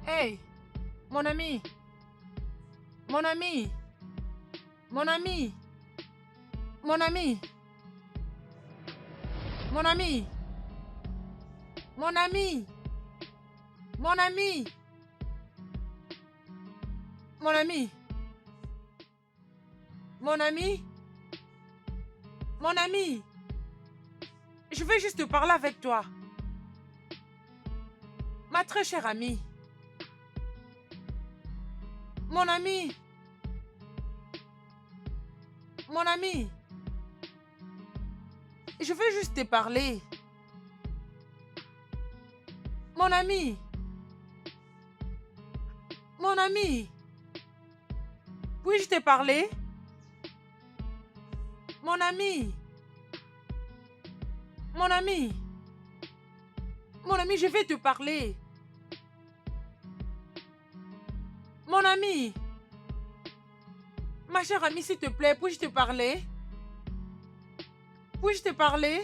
Hey, mon ami, mon ami, mon ami, mon ami, mon ami, mon ami, mon ami, mon ami, mon ami, mon ami. Je veux juste parler avec toi. Ma très chère amie. Mon ami. Mon ami. Je veux juste te parler. Mon ami. Mon ami. Puis-je te parler? Mon ami. Mon ami. Mon ami, je vais te parler. Mon ami. Ma chère amie, s'il te plaît, puis-je te parler? Puis-je te parler?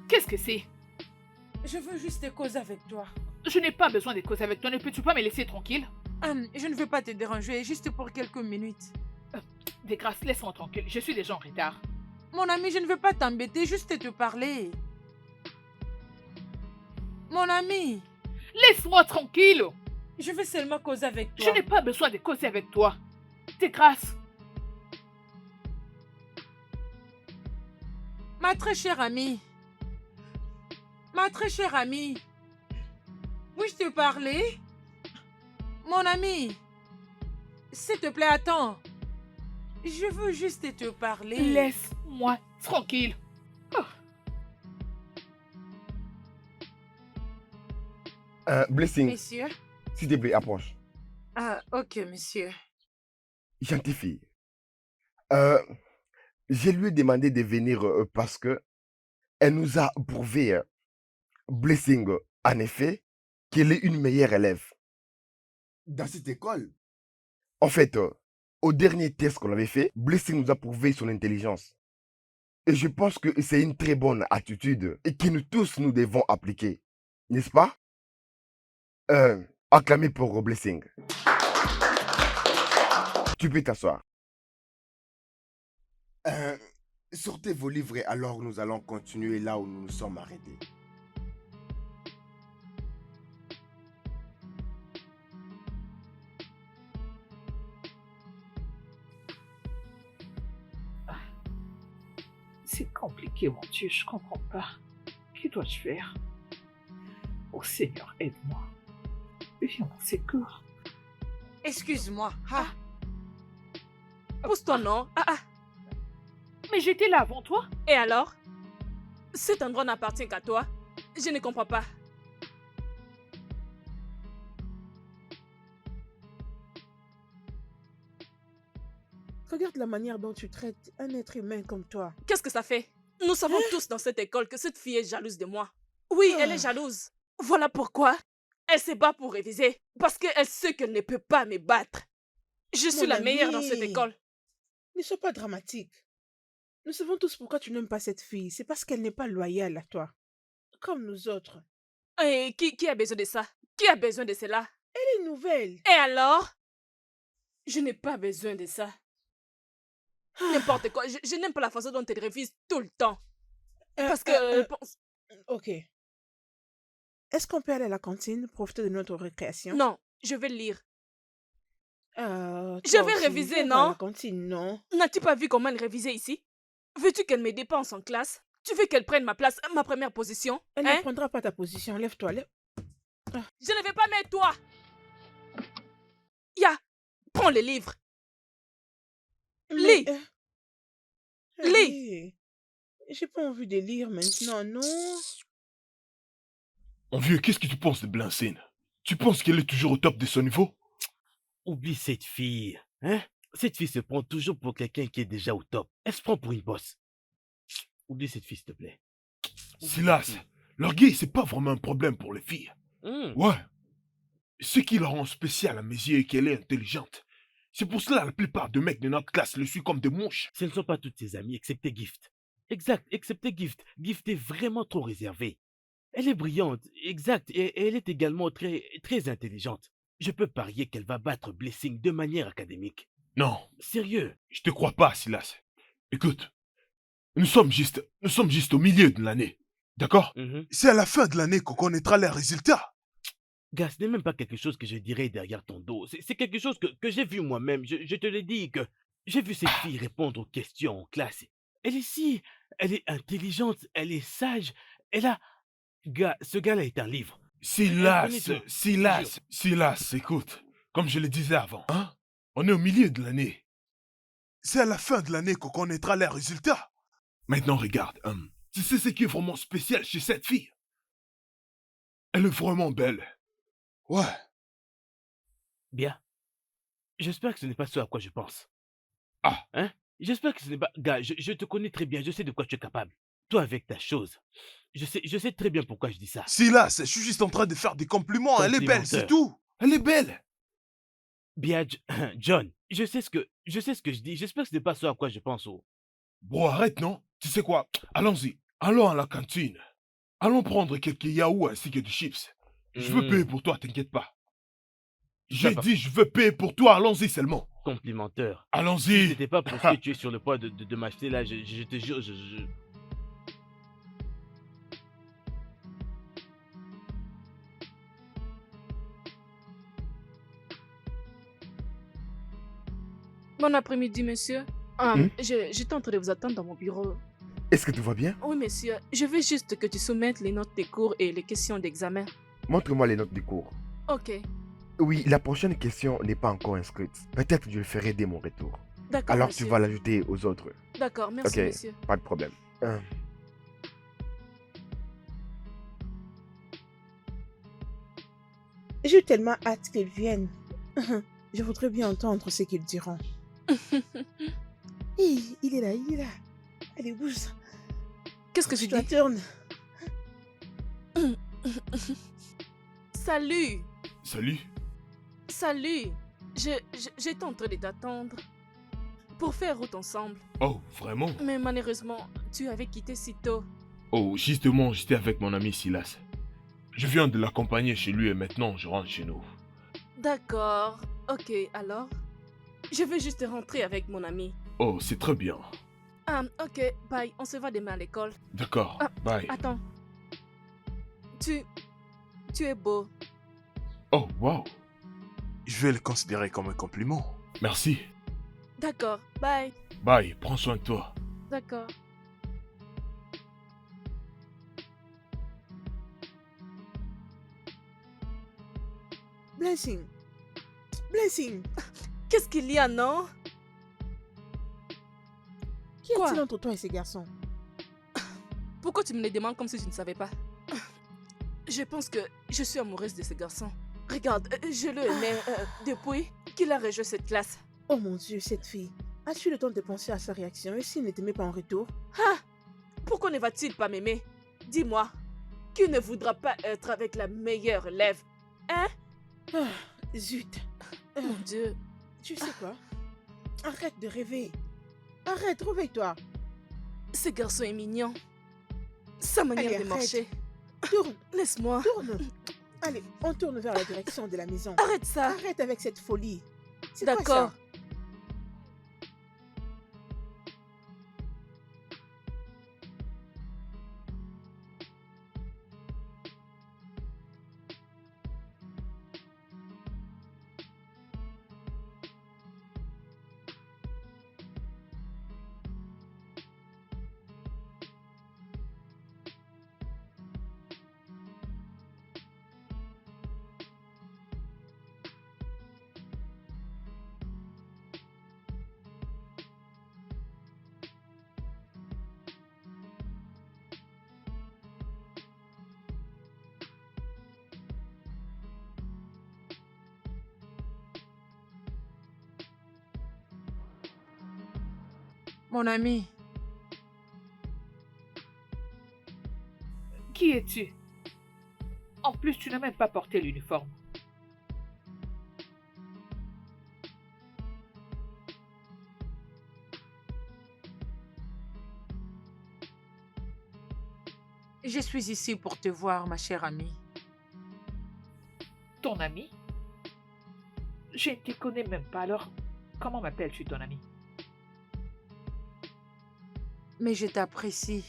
Qu'est-ce que c'est? Je veux juste te causer avec toi. Je n'ai pas besoin de causer avec toi. Ne peux-tu pas me laisser tranquille? Je ne veux pas te déranger, juste pour quelques minutes. De grâce, laisse-moi tranquille. Je suis déjà en retard. Mon ami, je ne veux pas t'embêter, juste te parler. Mon ami. Laisse-moi tranquille. Je veux seulement causer avec toi. Je n'ai pas besoin de causer avec toi. De grâce. Ma très chère amie. Ma très chère amie. Puis-je te parler? Mon ami. S'il te plaît, attends. Je veux juste te parler. Laisse-moi tranquille. Blessing, Monsieur? s'il te plaît, approche. Ah, ok, monsieur. Gentille fille. Je lui ai demandé de venir parce que elle nous a prouvé, Blessing, en effet, qu'elle est une meilleure élève. Dans cette école? En fait, au dernier test qu'on avait fait, Blessing nous a prouvé son intelligence. Et je pense que c'est une très bonne attitude et que nous tous nous devons appliquer. N'est-ce pas? Acclamez pour Blessing. Tu peux t'asseoir. Sortez vos livres et alors nous allons continuer là où nous nous sommes arrêtés. C'est compliqué, mon Dieu. Je comprends pas. Que dois-je faire? Oh Seigneur, aide-moi. Viens mon secours. Excuse-moi. Ah. Pousse-toi, non? Mais j'étais là avant toi. Et alors? Cet endroit n'appartient qu'à toi? Je ne comprends pas. Regarde la manière dont tu traites un être humain comme toi. Qu'est-ce que ça fait? Nous savons tous dans cette école que cette fille est jalouse de moi. Oui, elle est jalouse. Voilà pourquoi elle se bat pour réviser. Parce qu'elle sait qu'elle ne peut pas me battre. Je suis Mon la meilleure dans cette ami. école. Ne sois pas dramatique. Nous savons tous pourquoi tu n'aimes pas cette fille. C'est parce qu'elle n'est pas loyale à toi. Comme nous autres. Et qui a besoin de ça? Qui a besoin de cela? Elle est nouvelle. Et alors? Je n'ai pas besoin de ça. N'importe quoi. Je n'aime pas la façon dont elle révise tout le temps. Parce que... elle pense- Ok. Est-ce qu'on peut aller à la cantine, profiter de notre récréation? Non, je vais lire. Je Je vais réviser, non? À la cantine, non. N'as-tu pas vu comment elle révisait ici? Veux-tu qu'elle me dépense en classe? Tu veux qu'elle prenne ma place, ma première position? Elle Hein? ne prendra pas ta position. Lève-toi. Je ne vais pas mettre toi! Prends les livres. Lis. Lis. Lis. J'ai pas envie de lire maintenant, non. Mon vieux, qu'est-ce que tu penses de Blancine? Tu penses qu'elle est toujours au top de son niveau? Oublie cette fille, hein? Cette fille se prend toujours pour quelqu'un qui est déjà au top. Elle se prend pour une bosse. Oublie cette fille, s'il te plaît. Oublie Silas, cette fille. l'orgueil, c'est pas vraiment un problème pour les filles. Hmm. Ouais. Ce qui la rend spéciale à mes yeux est qu'elle est intelligente. C'est pour cela que la plupart des mecs de notre classe le suivent comme des mouches. Ce ne sont pas toutes ses amies, excepté Gift. Exact, excepté Gift. Gift est vraiment trop réservée. Elle est brillante, exact, et elle est également très intelligente. Je peux parier qu'elle va battre Blessing de manière académique. Non, Sérieux. je te crois pas, Silas. Écoute, nous sommes juste au milieu de l'année. D'accord? Mhm. C'est à la fin de l'année qu'on connaîtra les résultats. Gars, ce n'est même pas quelque chose que je dirais derrière ton dos. C'est quelque chose que j'ai vu moi-même. Je te l'ai dit que j'ai vu cette fille répondre aux questions en classe. Elle est si... Elle est intelligente, elle est sage. Elle a... Gars, ce gars-là est un livre. Elle connaît tout. Silas, écoute. Comme je le disais avant, hein? On est au milieu de l'année. C'est à la fin de l'année qu'on connaîtra les résultats. Maintenant, regarde, tu sais ce qui est vraiment spécial chez cette fille? Elle est vraiment belle. Ouais. Bien. J'espère que ce n'est pas ce à quoi je pense. Ah. Hein? J'espère que ce n'est pas... Gars, je te connais très bien, je sais de quoi tu es capable. Toi avec ta chose. Je sais très bien pourquoi je dis ça. Silas, je suis juste en train de faire des compliments. Elle est belle, c'est tout. Elle est belle. Bien, John, je sais ce que je dis. J'espère que ce n'est pas ce à quoi je pense. Oh. Bro, arrête, non? Tu sais quoi? Allons-y. Allons à la cantine. Allons prendre quelques yaourts ainsi que des chips. Je veux payer pour toi, t'inquiète pas. J'ai dit, je veux payer pour toi, allons-y seulement. Complimenteur. Si Allons-y. c'était pas pour ce que tu es sur le point de m'acheter là, je te jure, Bon après-midi, monsieur. J'étais en train de vous attendre dans mon bureau. Est-ce que tout va bien? Oui, monsieur. Je veux juste que tu soumettes les notes des cours et les questions d'examen. Montre-moi les notes du cours. Ok. Oui, la prochaine question n'est pas encore inscrite. Peut-être je le ferai dès mon retour. D'accord, Alors monsieur. tu vas l'ajouter aux autres. D'accord, merci, Ok, monsieur. pas de problème. J'ai tellement hâte qu'ils viennent. Je voudrais bien entendre ce qu'ils diront. Hi, il est là. Allez, bouge. Qu'est-ce que tu Je dis? tourne. Salut. Salut. Salut. J'étais en train de t'attendre pour faire route ensemble. Oh, vraiment? Mais malheureusement, tu avais quitté si tôt. Oh, justement, j'étais avec mon ami Silas. Je viens de l'accompagner chez lui et maintenant je rentre chez nous. D'accord. Ok, alors? Je vais juste rentrer avec mon ami. Oh, c'est très bien. Ah, ok, bye. On se voit demain à l'école. D'accord, Ah, bye. Attends. Tu es beau. Oh, wow. Je vais le considérer comme un compliment. Merci. D'accord, bye. Bye, prends soin de toi. D'accord. Blessing. Blessing. Qu'est-ce qu'il y a, non? Qu'y Quoi? a-t-il entre toi et ces garçons? Pourquoi tu me le demandes comme si je ne savais pas? Je pense que je suis amoureuse de ce garçon. Regarde, je le aimais depuis qu'il a rejoint cette classe. Oh mon Dieu, cette fille. As-tu le temps de penser à sa réaction et s'il ne t'aimait pas en retour? Ah! Pourquoi ne va-t-il pas m'aimer? Dis-moi, qui ne voudra pas être avec la meilleure élève? Hein? Ah, zut. Mon Dieu. Tu sais quoi? Arrête de rêver. Arrête, réveille-toi. Ce garçon est mignon. Sa manière Allez, de arrête. marcher. Tourne, Laisse-moi. tourne. Allez, on tourne vers la direction de la maison. Arrête ça. Arrête avec cette folie. C'est quoi D'accord. ça? Mon ami, Qui es-tu? En plus, tu n'as même pas porté l'uniforme. Je suis ici pour te voir, ma chère amie. Ton ami? Je ne te connais même pas, alors comment m'appelles-tu ton ami? Mais je t'apprécie.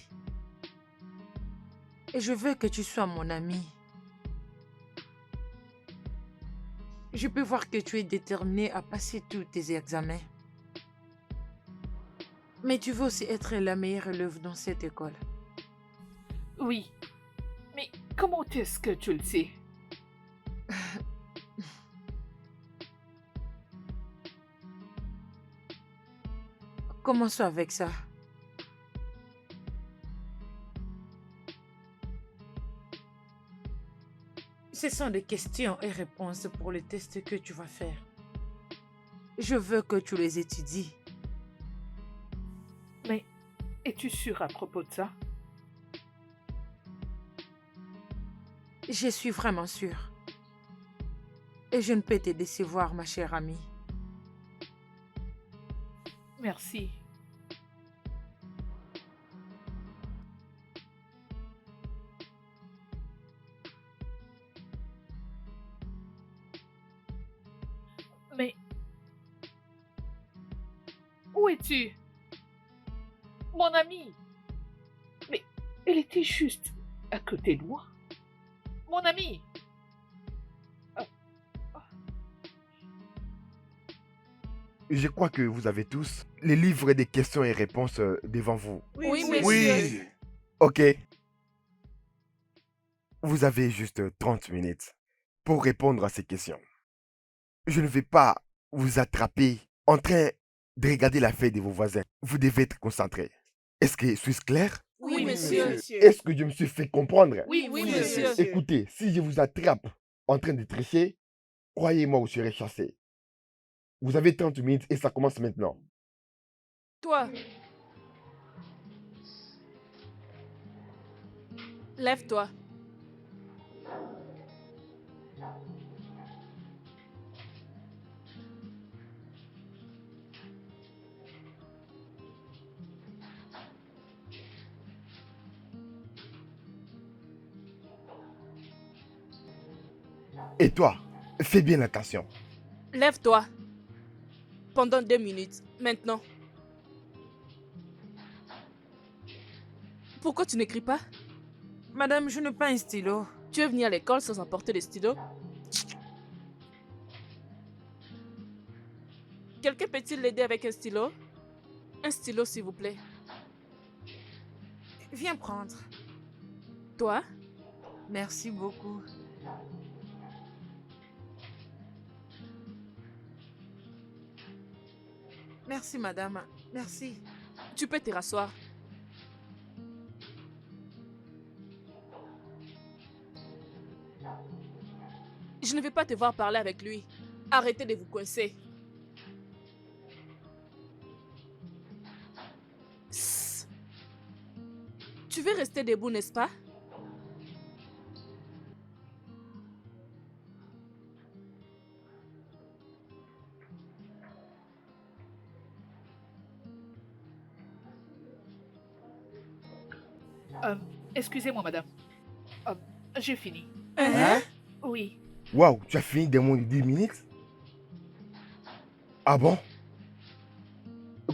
Et je veux que tu sois mon ami. Je peux voir que tu es déterminé à passer tous tes examens. Mais tu veux aussi être la meilleure élève dans cette école. Oui, mais comment est-ce que tu le sais? Commençons avec ça. Ce sont des questions et réponses pour le test que tu vas faire. Je veux que tu les étudies. Mais es-tu sûr à propos de ça? Je suis vraiment sûre. Et je ne peux te décevoir, ma chère amie. Merci. Mais où es-tu? Mon ami? Mais elle était juste à côté de moi. Mon ami? Je crois que vous avez tous les livres des questions et réponses devant vous. Oui, monsieur. Oui. Ok. Vous avez juste 30 minutes pour répondre à ces questions. Je ne vais pas vous attraper en train de regarder la feuille de vos voisins. Vous devez être concentré. Est-ce que suis-je clair? Oui, monsieur. Est-ce que je me suis fait comprendre? Oui, monsieur. Écoutez, si je vous attrape en train de tricher, croyez-moi, vous serez chassé. Vous avez 30 minutes et ça commence maintenant. Toi. Lève-toi. Et toi, fais bien attention. Lève-toi. Pendant 2 minutes. Maintenant. Pourquoi tu n'écris pas? Madame, je n'ai pas un stylo. Tu es venu à l'école sans emporter de stylo? Quelqu'un peut-il l'aider avec un stylo? Un stylo, s'il vous plaît. Viens prendre. Toi? Merci beaucoup. Merci, madame. Merci. Tu peux te rasseoir. Je ne vais pas te voir parler avec lui. Arrêtez de vous coincer. Sss. Tu veux rester debout, n'est-ce pas? Excusez-moi, madame. J'ai fini. Hein? Oui. Waouh, tu as fini des moins de 10 minutes? Ah bon?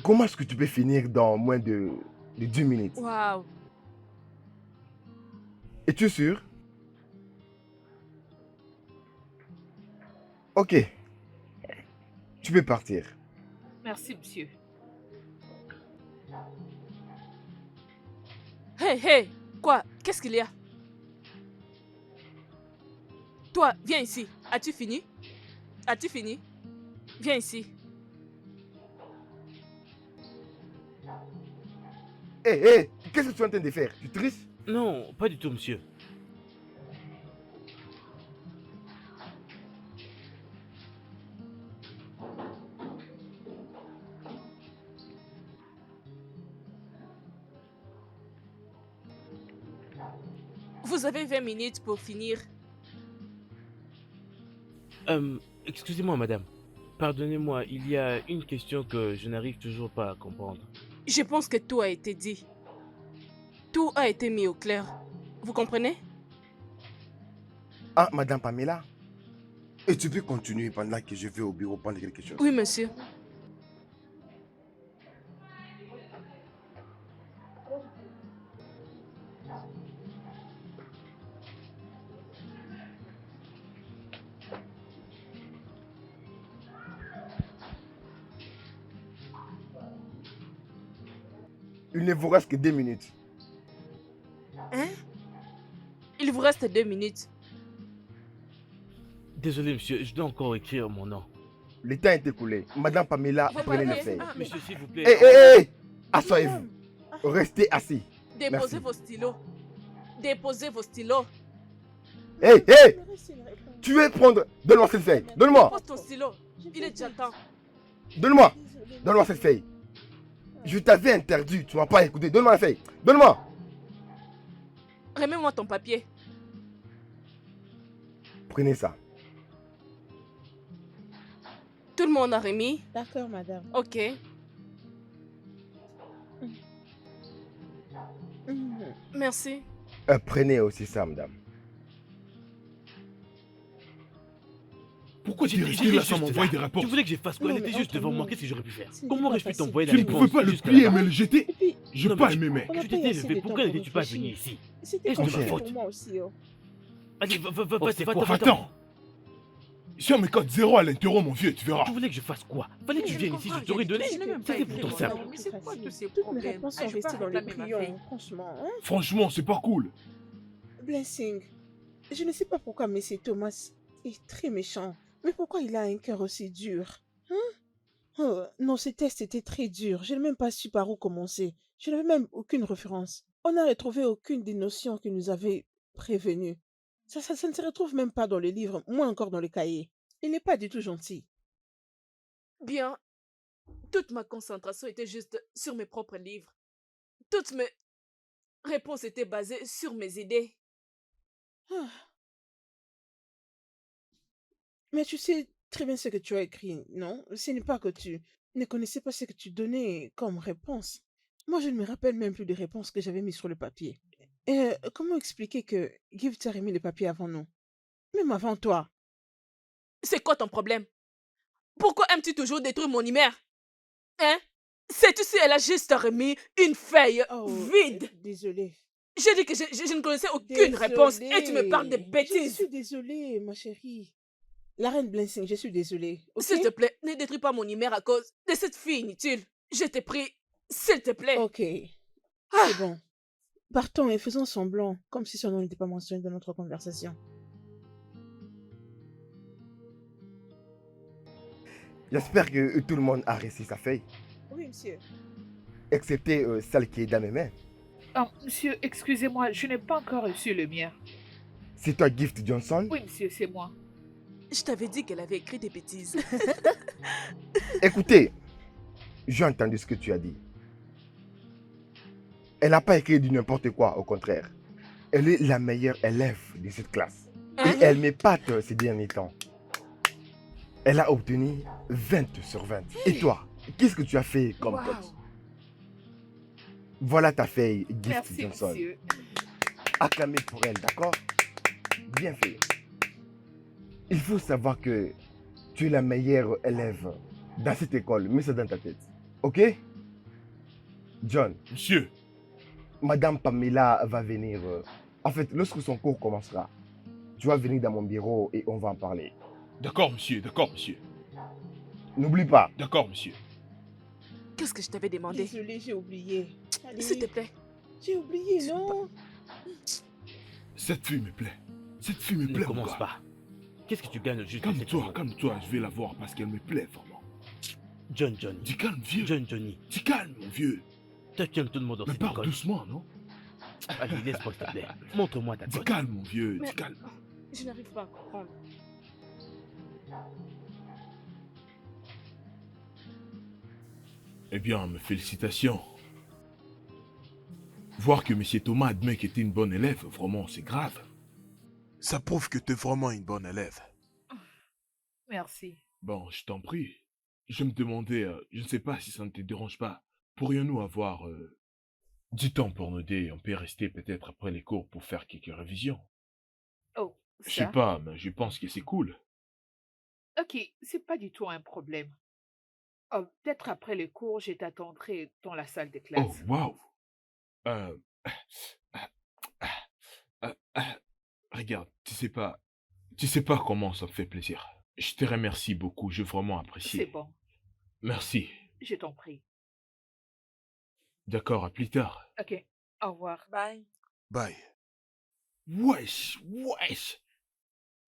Comment est-ce que tu peux finir dans moins de 10 minutes? Waouh. Es-tu sûr? Ok. Tu peux partir. Merci, monsieur. Hey, hey! Quoi? Qu'est-ce qu'il y a? Toi, viens ici. As-tu fini? As-tu fini? Viens ici. Hé, hé, qu'est-ce que tu es en train de faire? Tu triches? Non, pas du tout, monsieur. Vous avez 20 minutes pour finir. Excusez-moi, madame. Pardonnez-moi, il y a une question que je n'arrive toujours pas à comprendre. Je pense que tout a été dit. Tout a été mis au clair. Vous comprenez? Ah, Madame Pamela, Et tu peux continuer pendant que je vais au bureau prendre quelque chose. Oui, monsieur. il ne vous reste que 2 minutes. Hein? Il vous reste 2 minutes. Désolé, monsieur, je dois encore écrire mon nom. Le temps est écoulé. Madame Pamela, Vous prenez les parlez? feuilles. Ah, mais Monsieur, s'il vous Hé, plaît. hé, hé! Asseyez-vous. Restez assis. déposez Merci. vos stylos. Déposez vos stylos. Hé, hé! J'aimerais essayer de répondre. Tu veux prendre... Donne-moi cette feuille. Donne-moi. Pose ton stylo. Il est déjà temps. Donne-moi. Désolée. Donne-moi cette feuille. Je t'avais interdit. Tu m'as pas écouté. Donne-moi la feuille. Donne-moi. Remets-moi ton papier. Prenez ça. Tout le monde a remis. D'accord, madame. Ok. Mhm. Merci. Prenez aussi ça, madame. Pourquoi tu es J'étais resté là sans juste m'envoyer là. des réponses? Tu voulais que je fasse quoi? Non, Elle mais était juste entre devant moi. nous, Qu'est-ce que j'aurais pu faire? ce n'est Comment pas aurais-je pu facile. t'envoyer la Tu ne réponse pouvais pas le jusqu'à plier et là-bas? me le jeter? Et puis, Je Non, mais pas tu- aimé, mec. on n'a Je pas eu t'étais assez élevé. de temps Pourquoi pour n'étais-tu pas réfléchir. venu ici? C'était Est-ce de ma compliqué faute? pour moi aussi. Oh. Allez, Oh, vas-y, c'est quoi? va-t'en. Attends. Si on me code 0 à l'interro, mon vieux, tu verras. Tu voulais que je fasse quoi? Fallait que Mais tu je viennes ici, comprends, je t'aurais j'ai donné. dit, je n'ai même pas C'était écrit pourtant mon simple. nom. Mais c'est quoi tous ces Toutes mes problèmes? réponses Ah, sont je peux restées pas dans les réclamer ma feuille. prions, franchement. Hein? Franchement, c'est pas cool. Blessing, je ne sais pas pourquoi M. Thomas est très méchant. Mais pourquoi il a un cœur aussi dur? Hein? Oh, non, ces tests étaient très durs. Je n'ai même pas su par où commencer. Je n'avais même aucune référence. On n'a retrouvé aucune des notions qu'il nous avait prévenues. Ça ne se retrouve même pas dans les livres, moins encore dans les cahiers. Il n'est pas du tout gentil. Bien. Toute ma concentration était juste sur mes propres livres. Toutes mes réponses étaient basées sur mes idées. Ah. Mais tu sais très bien ce que tu as écrit, non? Ce n'est pas que tu ne connaissais pas ce que tu donnais comme réponse. Moi, je ne me rappelle même plus des réponses que j'avais mises sur le papier. Comment expliquer que Gift a remis le papier avant nous? Même avant toi. C'est quoi ton problème? Pourquoi aimes-tu toujours détruire mon humeur? Hein? Sais-tu si elle a juste remis une feuille Oh, vide? désolée. J'ai dit que je ne connaissais aucune réponse et tu me parles de Je bêtises. suis désolée, ma chérie. La reine Blessing, je suis désolée. Ok? S'il te plaît, ne détruis pas mon humeur à cause de cette fille inutile. Je t'ai pris, s'il te plaît. Ok, Ah, c'est bon. Partons et faisons semblant, comme si son nom n'était pas mentionné dans notre conversation. J'espère que tout le monde a reçu sa feuille. Oui, monsieur. Excepté celle qui est dans mes mains. Ah, monsieur, excusez-moi, je n'ai pas encore reçu le mien. C'est toi, Gift Johnson? Oui, monsieur, c'est moi. je t'avais dit qu'elle avait écrit des bêtises. Écoutez, j'ai entendu ce que tu as dit. Elle n'a pas écrit du n'importe quoi, au contraire. Elle est la meilleure élève de cette classe. Hein? Et elle m'épate ces derniers temps. Elle a obtenu 20 sur 20. Et toi, qu'est-ce que tu as fait comme Wow. coach? Voilà ta feuille, Gift Merci, Johnson. monsieur. Acclamez pour elle, d'accord? Bien fait. Il faut savoir que tu es la meilleure élève dans cette école. Mets ça dans ta tête. Ok? John, Monsieur, Madame Pamela va venir. En fait, lorsque son cours commencera, tu vas venir dans mon bureau et on va en parler. d'accord, monsieur, d'accord, monsieur. N'oublie pas. D'accord, monsieur. Qu'est-ce que je t'avais demandé? Désolée, j'ai oublié. Allez, S'il te plaît. j'ai oublié, non? Cette fille me plaît. Cette fille me Ne plaît, mon commence gars. pas. Qu'est-ce que tu gagnes juste de cette Calme-toi, façon? calme-toi, je vais la voir parce qu'elle me plaît vraiment. Johnny. Dis calme, vieux. Johnny. Dis calme, mon vieux. Toi qui aimes tout le monde dans Mais cette parle école. doucement, non? Allez, laisse-moi s'il te plaît. Montre-moi ta Dis cote. calme, mon vieux, Mais- dis calme. Je n'arrive pas à comprendre. Eh bien, mes félicitations. Voir que M. Thomas admet qu'il était une bonne élève, vraiment, c'est grave. Ça prouve que t'es vraiment une bonne élève. Merci. Bon, je t'en prie. Je me demandais, je ne sais pas si ça ne te dérange pas, pourrions-nous avoir Du temps pour nous deux, on peut rester peut-être après les cours pour faire quelques révisions. Oh, Je sais ça? pas, mais je pense que c'est cool. Ok, c'est pas du tout un problème. Peut-être après les cours, je t'attendrai dans la salle de Oh, classe. waouh! Euh, regarde, tu sais pas comment ça me fait plaisir. Je te remercie beaucoup, j'ai vraiment C'est apprécié. bon, Merci. je t'en prie. D'accord, à plus tard. Ok, au revoir. Bye. Bye. Wesh, wesh,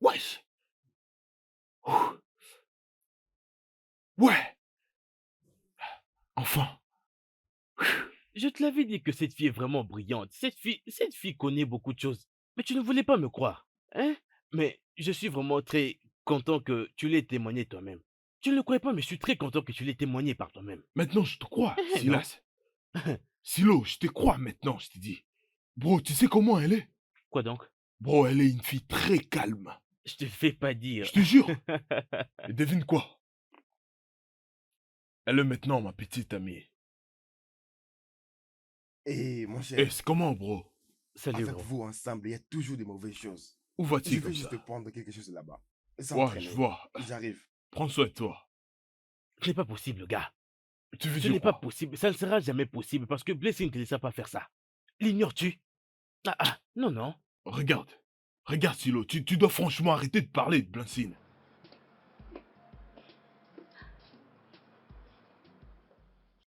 wesh. Ouh. Ouais, enfin. Je te l'avais dit que cette fille est vraiment brillante. Cette fille connaît beaucoup de choses. Mais tu ne voulais pas me croire. Hein? Mais je suis vraiment très content que tu l'aies témoigné toi-même. Tu ne le croyais pas, mais je suis très content que tu l'aies témoigné par toi-même. Maintenant, je te crois, Non. Silas. Silo, je te crois maintenant, je te dis. Bro, tu sais comment elle est? Quoi donc? Bro, elle est une fille très calme. Je te fais pas dire. Je te jure. Et devine quoi? Elle est maintenant ma petite amie. Et mon cher, Eh, c'est comment, bro? Salut, avec bro. vous ensemble, il y a toujours des mauvaises choses. Où Je vas-tu vais comme juste ça? prendre quelque chose là-bas. Ouais, S'entraîner. je vois. J'arrive. Prends soin de toi. Ce n'est pas possible, gars. Tu veux Ce dire n'est pas quoi? possible. Ça ne sera jamais possible parce que Blessing ne te laissera pas faire ça. L'ignores-tu? Non, non. Regarde. Regarde, Silo, tu dois franchement arrêter de parler de Blancine.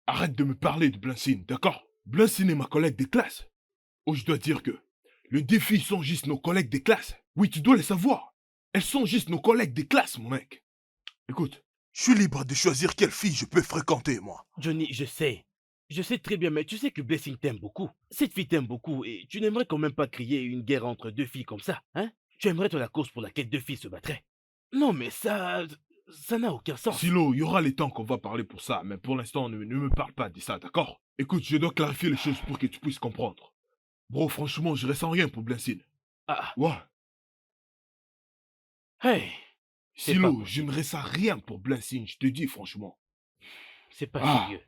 Arrête de me parler de Blancine, d'accord? Blancine est ma collègue de classe. Oh, je dois dire que les défis sont juste nos collègues de classe. Oui, tu dois les savoir. Elles sont juste nos collègues de classe, mon mec. Écoute, Je suis libre de choisir quelle fille je peux fréquenter, moi. Johnny, je sais. Je sais très bien, mais tu sais que Blessing t'aime beaucoup. Cette fille t'aime beaucoup et tu n'aimerais quand même pas crier une guerre entre deux filles comme ça, hein? Tu aimerais être la cause pour laquelle deux filles se battraient. Non, mais ça n'a aucun sens. Silo, il y aura les temps qu'on va parler pour ça, mais pour l'instant, ne me parle pas de ça, d'accord? Écoute, je dois clarifier les choses pour que tu puisses comprendre. Bro, franchement, je ressens rien pour Blancine. Ah, Ouais. hey, c'est pas Silo, possible. je ne ressens rien pour Blancine, je te dis franchement. C'est pas Ah. sérieux.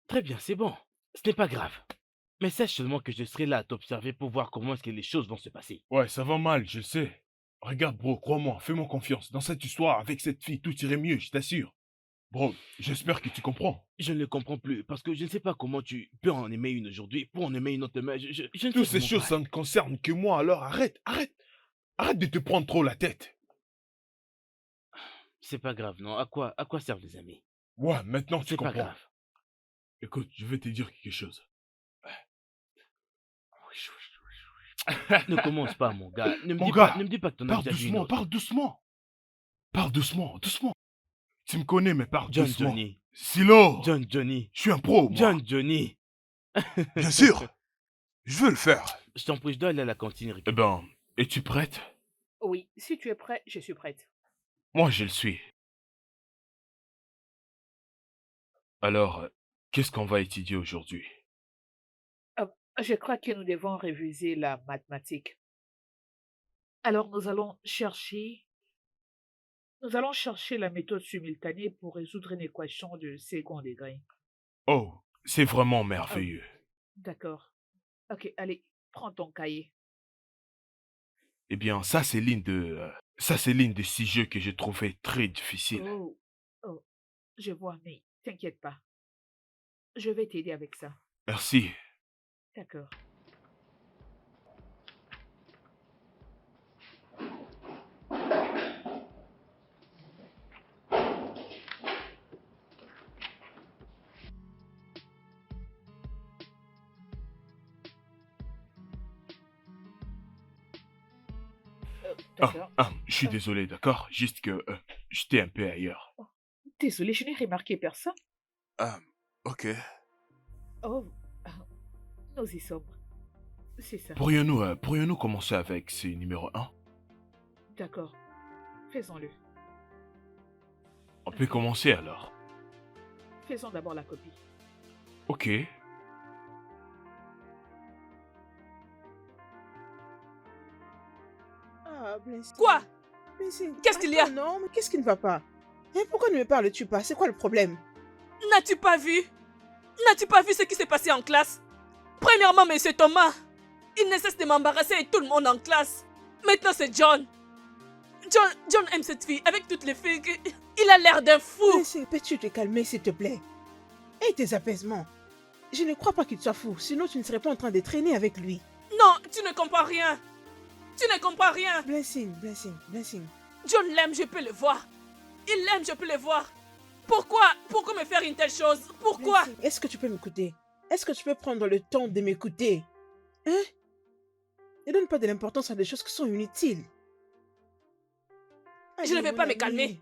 Très bien, c'est bon. Ce n'est pas grave. Mais sache seulement que je serai là à t'observer pour voir comment est-ce que les choses vont se passer. Ouais, ça va mal, je le sais. Regarde, bro, crois-moi, fais-moi confiance. Dans cette histoire, avec cette fille, tout irait mieux, je t'assure. Bro, j'espère que tu comprends. Je ne le comprends plus parce que je ne sais pas comment tu peux en aimer une aujourd'hui pour en aimer une autre demain. Je ne sais Toutes ces vraiment choses, pas. ça ne concerne que moi, alors arrête. Arrête de te prendre trop la tête. C'est pas grave, non? À quoi servent les amis? Ouais, maintenant tu C'est pas comprends. grave. Écoute, je vais te dire quelque chose. Ne commence pas, mon gars. Ne me Mon dis gars, pas, ne me dis pas que ton Parle ami t'a vu une doucement, autre. parle doucement. Parle doucement, doucement. Tu me connais, mais parle John doucement. Johnny. Silo, John Johnny. je suis un pro, moi. John Johnny. Bien sûr. Je veux le faire. Je t'en prie, je dois aller à la cantine. Eh ben, es-tu prête? Oui, si tu es prêt, je suis prête. Moi, je le suis. Alors, qu'est-ce qu'on va étudier aujourd'hui? Je crois que nous devons réviser la mathématique. Alors, nous allons chercher la méthode simultanée pour résoudre une équation de second degré. Oh, c'est vraiment merveilleux. D'accord. Ok, allez, prends ton cahier. Eh bien, ça, c'est l'une de 6 jeux que j'ai trouvé très difficile. Oh, je vois, mais t'inquiète pas. Je vais t'aider avec ça. Merci. D'accord. D'accord. Je suis désolé, d'accord? Juste que j'étais un peu ailleurs. Désolé, je n'ai remarqué personne. Ok. Oh, nous y sommes. C'est ça. Pourrions-nous commencer avec ce numéro 1? D'accord. Faisons-le. On peut commencer alors. Faisons d'abord la copie. Ok. Ah, Blessing. Quoi? Blessing, Qu'est-ce qu'il y a? attends, non, mais qu'est-ce qui ne va pas? Hein, pourquoi ne me parles-tu pas? C'est quoi le problème? N'as-tu pas vu? N'as-tu pas vu ce qui s'est passé en classe? Premièrement, monsieur Thomas, il ne cesse de m'embarrasser et tout le monde en classe. Maintenant, c'est John. John aime cette fille avec toutes les filles. Il a l'air d'un fou. Blessing, peux-tu te calmer, s'il te plaît? Et tes apaisements. Je ne crois pas qu'il soit fou, sinon tu ne serais pas en train de traîner avec lui. Non, tu ne comprends rien. Tu ne comprends rien. Blessing. John l'aime, je peux le voir. Il l'aime, je peux le voir. Pourquoi me faire une telle chose? Pourquoi? Blessing, est-ce que tu peux m'écouter? Est-ce que tu peux prendre le temps de m'écouter? Hein? Ne donne pas de l'importance à des choses qui sont inutiles. Je ne vais mon pas me ami. calmer.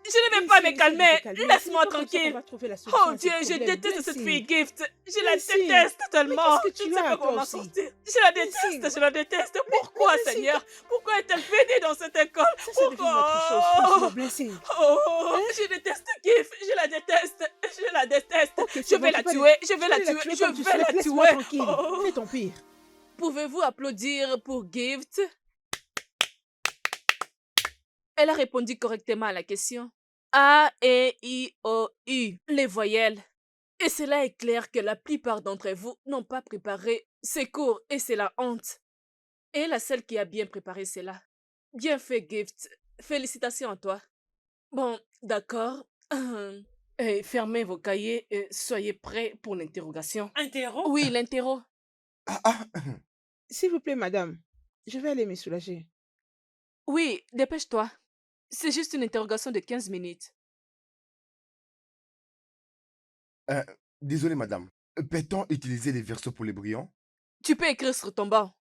Je ne vais pas me calmer. Laisse-moi C'est comme ça qu'on tranquille. va trouver la solution Oh à ce Dieu, je problème. déteste cette Blessing. fille Gift. Je la Blessing. déteste tellement. Mais qu'est-ce que Je tu ne sais as, pas toi comment aussi? sortir. Je la Blessing. déteste, je la déteste. Pourquoi, Blessing, Seigneur? Pourquoi est-elle venue dans cette école? Ça, c'est devenu autre chose. Franchement, Blessing. Oh, je déteste Gift. Je la déteste. Je la déteste. Ok, c'est Je bon, vais tu la peux tuer. aller- Je vais tu la peux tuer. comme Je tu vais souhaites. la Laisse-moi tuer. tranquille. Oh. Fais ton pire. Pouvez-vous applaudir pour Gift? Elle a répondu correctement à la question. A, E, I, O, U, les voyelles. Et cela est clair que la plupart d'entre vous n'ont pas préparé ces cours et c'est la honte. Et la seule qui a bien préparé cela. Bien fait, Gift. Félicitations à toi. Bon, d'accord. Fermez vos cahiers et soyez prêts pour l'interrogation. Interro? Oui, l'interro. S'il vous plaît, madame, je vais aller me soulager. Oui, dépêche-toi. C'est juste une interrogation de 15 minutes. Désolé, madame. Peut-on utiliser les versos pour les brillants? Tu peux écrire sur ton banc.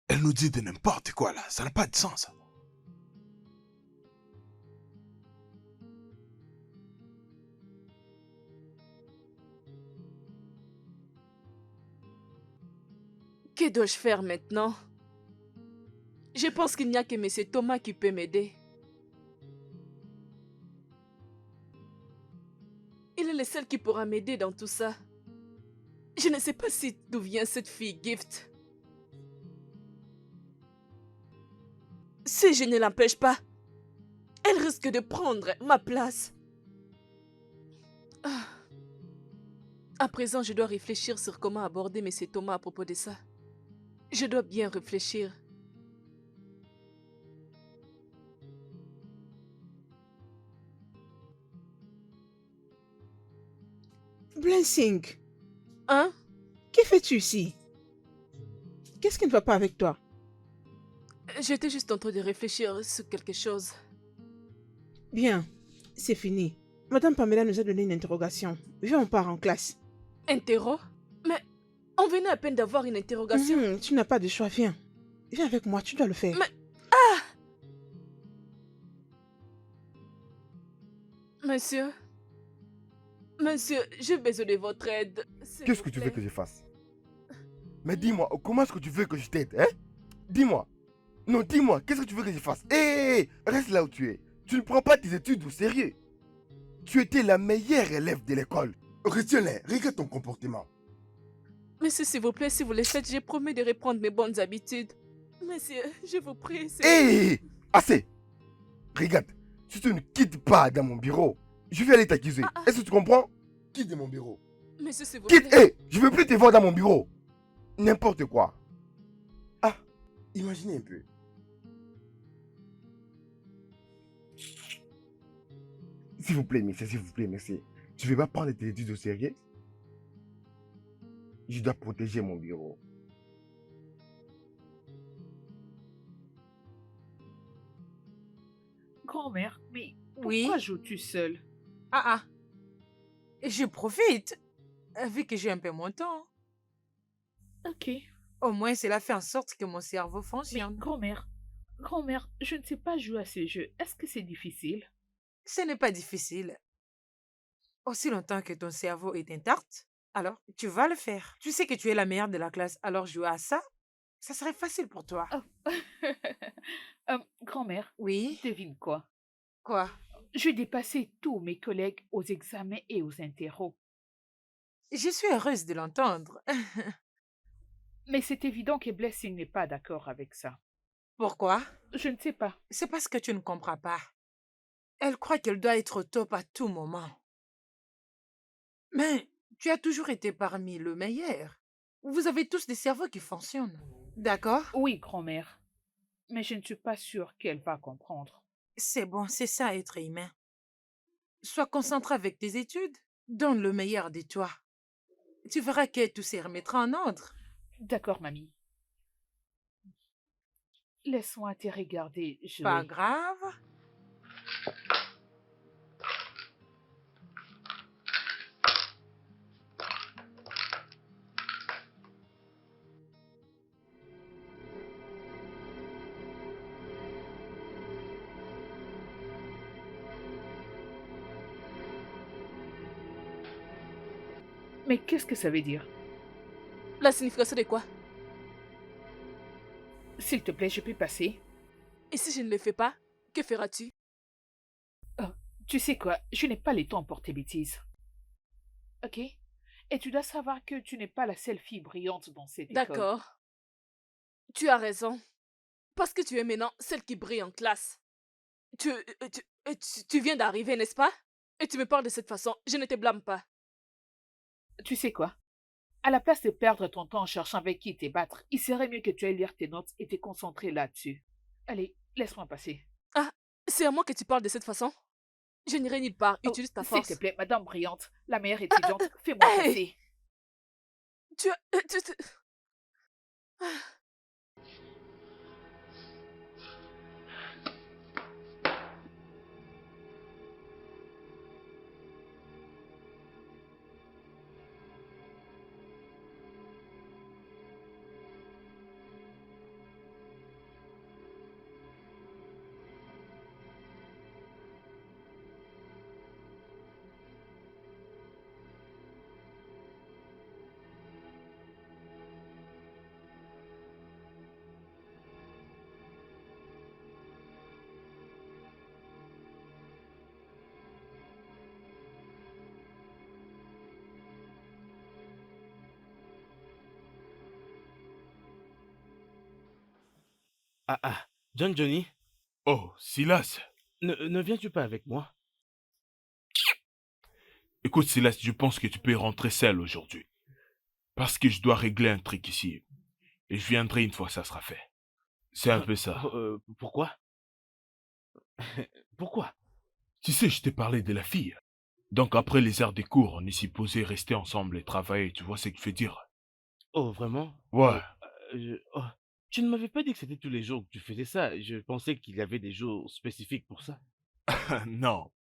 Elle nous dit de n'importe quoi là, ça n'a pas de sens. Que dois-je faire maintenant? Je pense qu'il n'y a que M. Thomas qui peut m'aider. Il est le seul qui pourra m'aider dans tout ça. Je ne sais pas si d'où vient cette fille Gift. Si je ne l'empêche pas, elle risque de prendre ma place. Ah. À présent, je dois réfléchir sur comment aborder M. Thomas à propos de ça. Je dois bien réfléchir. Blessing, Hein? que fais-tu ici? Qu'est-ce qui ne va pas avec toi? J'étais juste en train de réfléchir sur quelque chose. Bien, c'est fini. Madame Pamela nous a donné une interrogation. Viens, on part en classe. Interro? Mais on venait à peine d'avoir une interrogation. Tu n'as pas de choix, viens. Viens avec moi, tu dois le faire. Mais- Monsieur, j'ai besoin de votre aide. s'il Qu'est-ce vous que tu veux plaît. que je fasse? Mais dis-moi, comment est-ce que tu veux que je t'aide, hein? Dis-moi. Non, dis-moi, qu'est-ce que tu veux que je fasse? Hé, reste là où tu es. Tu ne prends pas tes études au sérieux. Tu étais la meilleure élève de l'école. Retiens-les, regarde ton comportement. Monsieur, s'il vous plaît, si vous le faites, j'ai promis de reprendre mes bonnes habitudes. Monsieur, je vous prie. Hé, assez. Regarde, si tu ne quittes pas dans mon bureau, je vais aller t'accuser. Est-ce que tu comprends? Quitte de mon bureau. Monsieur, s'il vous Quitte, plaît. hé, je veux plus te voir dans mon bureau. N'importe quoi. Imaginez un peu. S'il vous plaît, monsieur, s'il vous plaît, merci. Tu ne veux pas prendre tes études au sérieux? Je dois protéger mon bureau. Grand-mère, mais Oui. pourquoi joues-tu seule? Ah. Je profite, vu que j'ai un peu mon temps. Ok. Au moins, cela fait en sorte que mon cerveau Mais fonctionne. grand-mère, je ne sais pas jouer à ces jeux. Est-ce que c'est difficile? Ce n'est pas difficile. Aussi longtemps que ton cerveau est intact, alors tu vas le faire. Tu sais que tu es la meilleure de la classe, alors jouer à ça, ça serait facile pour toi. Oh. Grand-mère, Oui? devine quoi? Quoi? Je dépassais tous mes collègues aux examens et aux interros. Je suis heureuse de l'entendre. Mais c'est évident que Blessing n'est pas d'accord avec ça. Pourquoi? Je ne sais pas. C'est parce que tu ne comprends pas. Elle croit qu'elle doit être au top à tout moment. Mais Tu as toujours été parmi le meilleur. Vous avez tous des cerveaux qui fonctionnent. D'accord? Oui, grand-mère. Mais je ne suis pas sûre qu'elle va comprendre. C'est bon, c'est ça être humain. Sois concentré avec tes études. Donne le meilleur de toi. Tu verras que tout se remettra en ordre. D'accord, mamie. Laisse-moi te regarder Pas jouer. grave. Mais qu'est-ce que ça veut dire? La signification de quoi? S'il te plaît, je peux passer? Et si je ne le fais pas, que feras-tu? Oh, tu sais quoi? Je n'ai pas le temps pour tes bêtises. Ok? Et tu dois savoir que tu n'es pas la seule fille brillante dans cette école. D'accord. Tu as raison. Parce que tu es maintenant celle qui brille en classe. Tu viens d'arriver, n'est-ce pas? Et tu me parles de cette façon. Je ne te blâme pas. Tu sais quoi? À la place de perdre ton temps en cherchant avec qui te battre, il serait mieux que tu ailles lire tes notes et te concentrer là-dessus. Allez, laisse-moi passer. Ah, c'est à moi que tu parles de cette façon? Je n'irai nulle part. Oh, Utilise ta s'il force. te plaît, madame brillante, la meilleure étudiante, fais-moi hey! passer. Tu as... Ah. Ah ah, John Johnny, Oh, Silas. ne viens-tu pas avec moi? Écoute, Silas, je pense que tu peux rentrer seul aujourd'hui. Parce que je dois régler un truc ici. Et je viendrai une fois ça sera fait. C'est un peu ça. Pourquoi? Pourquoi? Tu sais, je t'ai parlé de la fille. Donc après les heures des cours, on est supposé rester ensemble et travailler, tu vois ce que je veux dire? Oh, vraiment? Ouais. Oh, tu ne m'avais pas dit que c'était tous les jours que tu faisais ça. Je pensais qu'il y avait des jours spécifiques pour ça. Non,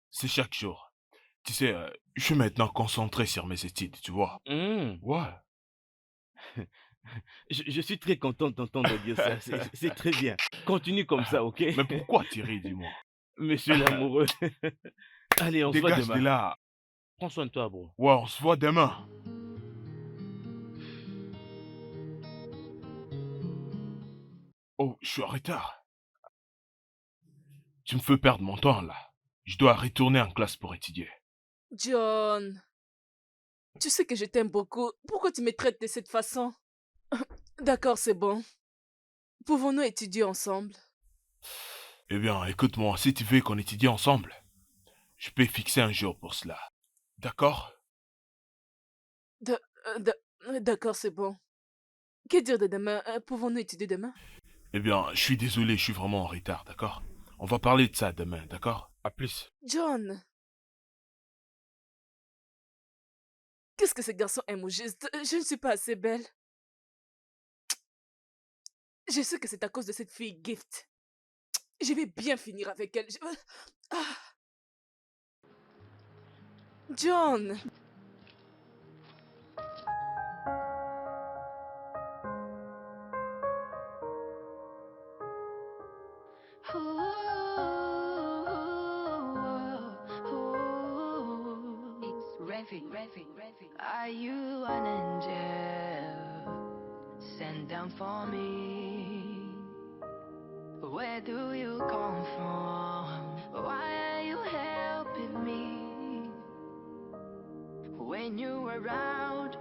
c'est chaque jour. Tu sais, je suis maintenant concentré sur mes études, tu vois? Hmm. Ouais. Je suis très content d'entendre dire ça. C'est très bien. Continue comme ça, ok? Mais pourquoi Thierry, dis-moi? Monsieur l'amoureux. Allez, on se voit Dégage de demain. là. Prends soin de toi, bro. Ouais, on se voit demain. Oh, je suis en retard. Tu me fais perdre mon temps là. Je dois retourner en classe pour étudier. John, tu sais que je t'aime beaucoup. Pourquoi tu me traites de cette façon? D'accord, c'est bon. Pouvons-nous étudier ensemble? Eh bien, écoute-moi, si tu veux qu'on étudie ensemble, je peux fixer un jour pour cela. D'accord? D'accord, c'est bon. Que dire de demain? Pouvons-nous étudier demain? Eh bien, je suis désolé, je suis vraiment en retard, d'accord? On va parler de ça demain, d'accord? À plus. John, qu'est-ce que ce garçon aime au juste? Je ne suis pas assez belle. Je sais que c'est à cause de cette fille Gift. Je vais bien finir avec elle. Ah. John, It's revving. Are you an angel sent down for me? Where do you come from? Why are you helping me? When you're around,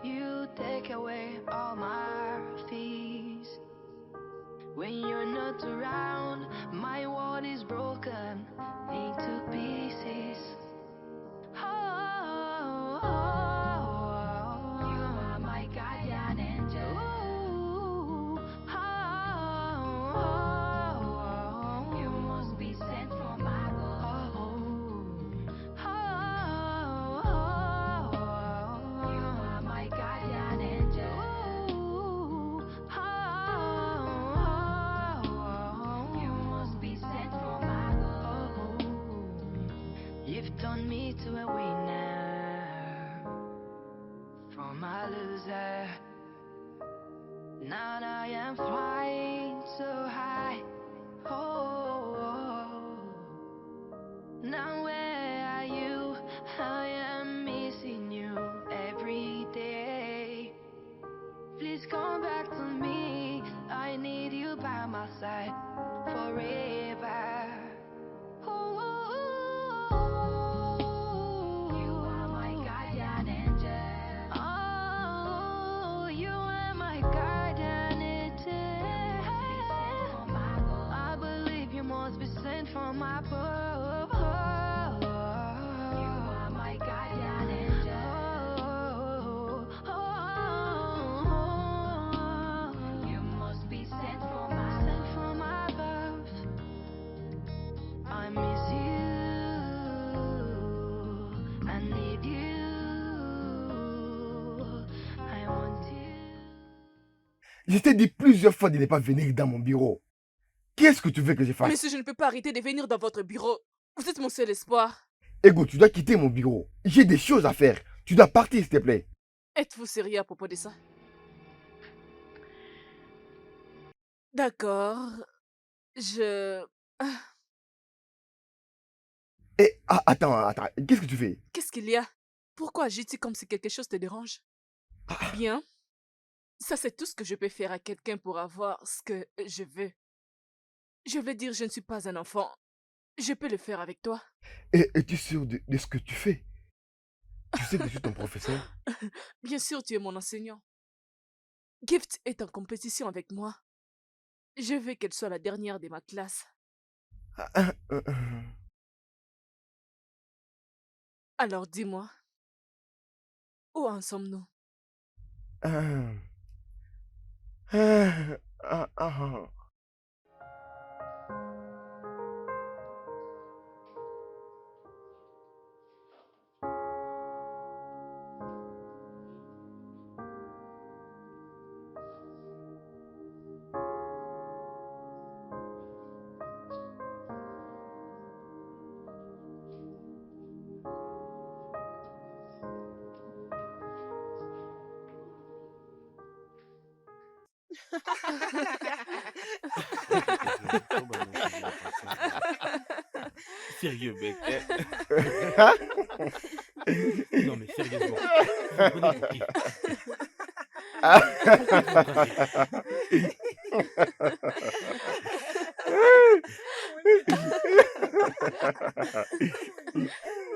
you take away all my fears. When you're not around, my world is broken into pieces. Oh, by my side forever. You are my guardian angel. Oh, you are my guardian angel. I believe you must be sent from above. You are my guardian angel. You must be sent from above. I miss you. I need you. I want you. Je t'ai dit plusieurs fois de ne pas venir dans mon bureau. Qu'est-ce que tu veux que je fasse? Monsieur, je ne peux pas arrêter de venir dans votre bureau. Vous êtes mon seul espoir. Ego, tu dois quitter mon bureau. J'ai des choses à faire. Tu dois partir, s'il te plaît. Êtes-vous sérieux à propos de ça? D'accord. Je... Et attends. Qu'est-ce que tu fais? Qu'est-ce qu'il y a? Pourquoi agis-tu comme si quelque chose te dérange? Bien. Ça, c'est tout ce que je peux faire à quelqu'un pour avoir ce que je veux. Je veux dire, je ne suis pas un enfant. Je peux le faire avec toi. Et es-tu sûr de ce que tu fais? Tu sais que je suis ton professeur? Bien sûr, tu es mon enseignant. Gift est en compétition avec moi. Je veux qu'elle soit la dernière de ma classe. Alors dis-moi, où en sommes-nous? Sérieux, mec. Hein? Non, mais sérieusement. Vous prenez pour qui?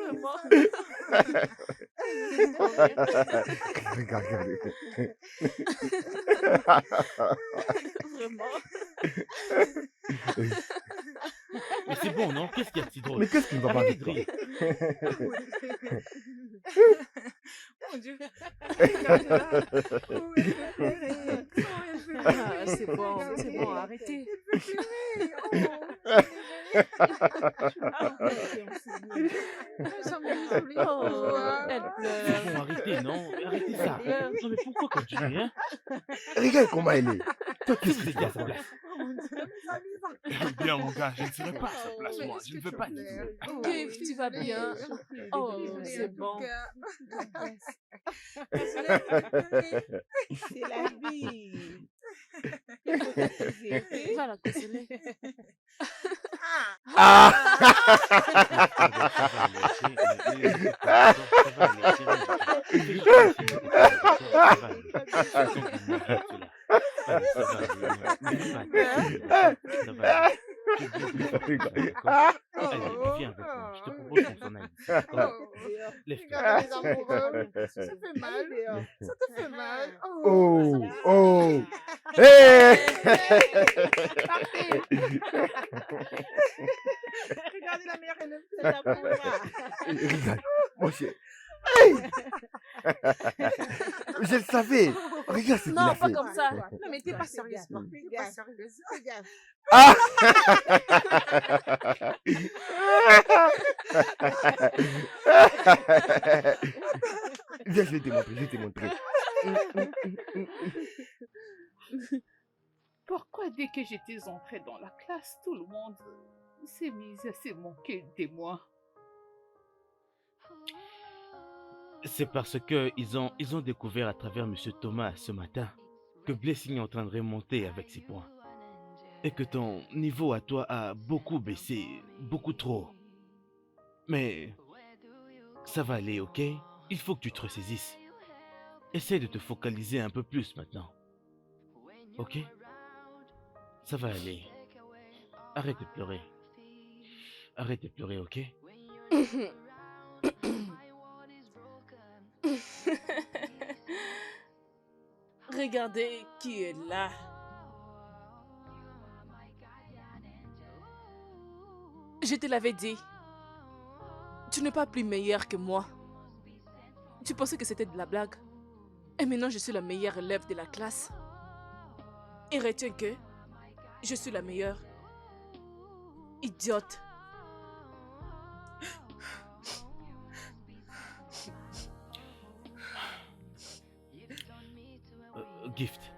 Vraiment. Regarde. Vraiment. Mais c'est bon, non? Qu'est-ce qu'il y a de si drôle? Mais qu'est-ce qui ne va pas Arrêtez avec de toi? rire. Mon Dieu. Ah, c'est bon, arrêtez. Oh, elle C'est pleure. bon, arrêtez, non? Arrêtez ça. Non, mais pourquoi continuer, hein? Regarde comment elle est. Toi, Si qu'est-ce vous que tu étiez à vas sa faire? place. Eh bien, mon gars, je ne serai pas à sa place, moi. Je ne veux pas. Gift, tu vas bien? Oh, c'est bon. C'est la vie. Il faut t'amuser, ok? Va la consoler. Allez, viens avec moi. Je te propose qu'on s'en aille d'ici, d'accord? Lève-toi. Regarde les amoureux. Ça fait mal. Ça te fait mal. Oh. Hey! Partez. Regardez la mère, elle est là pour moi. Regarde, mon chéri. Hey! Je le savais. Regarde ce qu'il Non, a pas fait. comme ça. Non, mais t'es pas sérieuse. T'es pas sérieuse. Regarde. Ah! Viens, je vais te montrer. Pourquoi dès que j'étais entrée dans la classe, tout le monde s'est mis à se moquer de moi? C'est parce que ils ont découvert à travers M. Thomas ce matin que Blessing est en train de remonter avec ses points. Et que ton niveau à toi a beaucoup baissé, beaucoup trop. Mais ça va aller, ok? Il faut que tu te ressaisisses. Essaie de te focaliser un peu plus maintenant. Ok? Ça va aller. Arrête de pleurer. Arrête de pleurer, ok? Regardez qui est là. Je te l'avais dit. Tu n'es pas plus meilleur que moi. Tu pensais que c'était de la blague. Et maintenant, je suis la meilleure élève de la classe. Et retiens que je suis la meilleure. Idiote. Gift,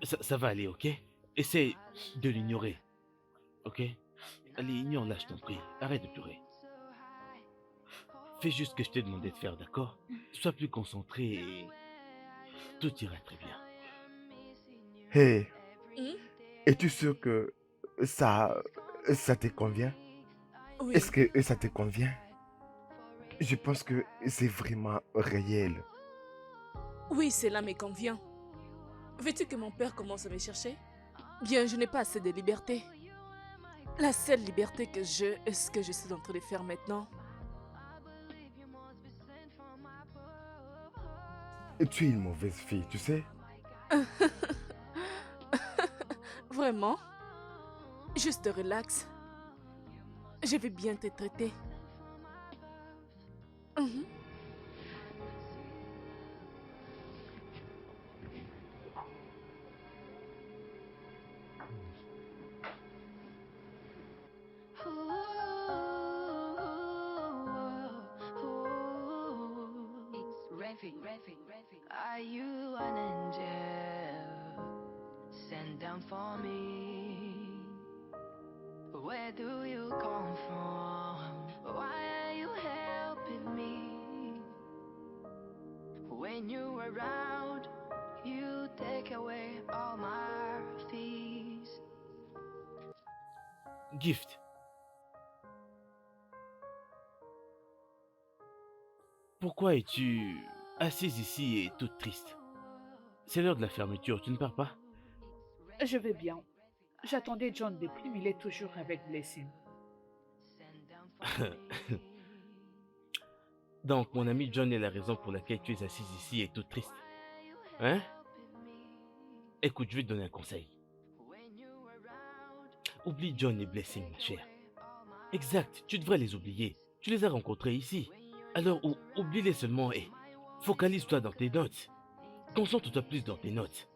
ça va aller, ok? Essaie de l'ignorer, ok? Allez, ignore-la, je t'en prie. Arrête de pleurer. Fais juste ce que je t'ai demandé de faire, d'accord? Sois plus concentré et tout ira très bien. Hey, Hmm? es-tu sûr que ça, ça te convient? Oui. Est-ce que ça te convient? Je pense que c'est vraiment réel. Oui, cela me convient. Veux-tu que mon père commence à me chercher? Bien, je n'ai pas assez de liberté. La seule liberté que j'ai est ce que je suis en train de faire maintenant. Tu es une mauvaise fille, tu sais? Vraiment? Juste relax. Je vais bien te traiter. Mhm. Are you an angel sent down for me? Where do you come from? Why are you helping me? When you around, you take away all my fears. Gift, pourquoi es-tu assise ici et toute triste? C'est l'heure de la fermeture, tu ne pars pas? Je vais bien. J'attendais John depuis, mais il est toujours avec Blessing. Donc, mon ami John est la raison pour laquelle tu es assise ici et toute triste. Hein? Écoute, je vais te donner un conseil. Oublie John et Blessing, ma chère. Exact, tu devrais les oublier. Tu les as rencontrés ici. Alors, oublie-les seulement et focalise-toi dans tes notes. Concentre-toi plus dans tes notes.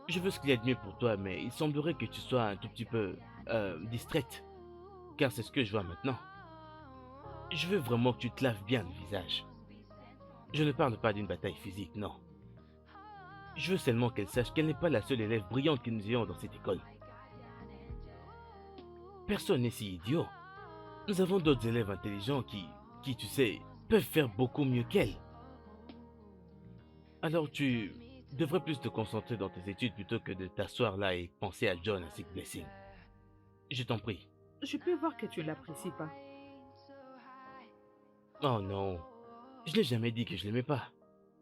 Je veux ce qu'il y a de mieux pour toi, mais il semblerait que tu sois un tout petit peu distraite. Car c'est ce que je vois maintenant. Je veux vraiment que tu te laves bien le visage. Je ne parle pas d'une bataille physique, non. Je veux seulement qu'elle sache qu'elle n'est pas la seule élève brillante que nous ayons dans cette école. Personne n'est si idiot. Nous avons d'autres élèves intelligents qui, tu sais, peuvent faire beaucoup mieux qu'elle. Alors tu devrais plus te concentrer dans tes études plutôt que de t'asseoir là et penser à John ainsi que Blessing. Je t'en prie. Je peux voir que tu ne l'apprécies pas. Oh non, je n'ai jamais dit que je l'aimais pas.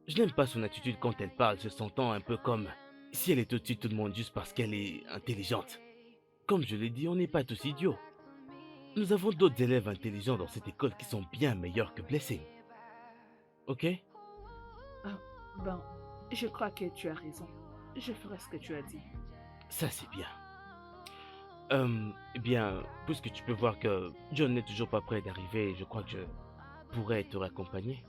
Je n'aime pas son attitude quand elle parle, se sentant un peu comme si elle est au-dessus de tout le monde juste parce qu'elle est intelligente. Comme je l'ai dit, on n'est pas tous idiots. Nous avons d'autres élèves intelligents dans cette école qui sont bien meilleurs que Blessing. Ok? Ah, ben, je crois que tu as raison. Je ferai ce que tu as dit. Ça c'est bien. Eh bien, puisque tu peux voir que John n'est toujours pas prêt d'arriver, je crois que je pourrais te raccompagner.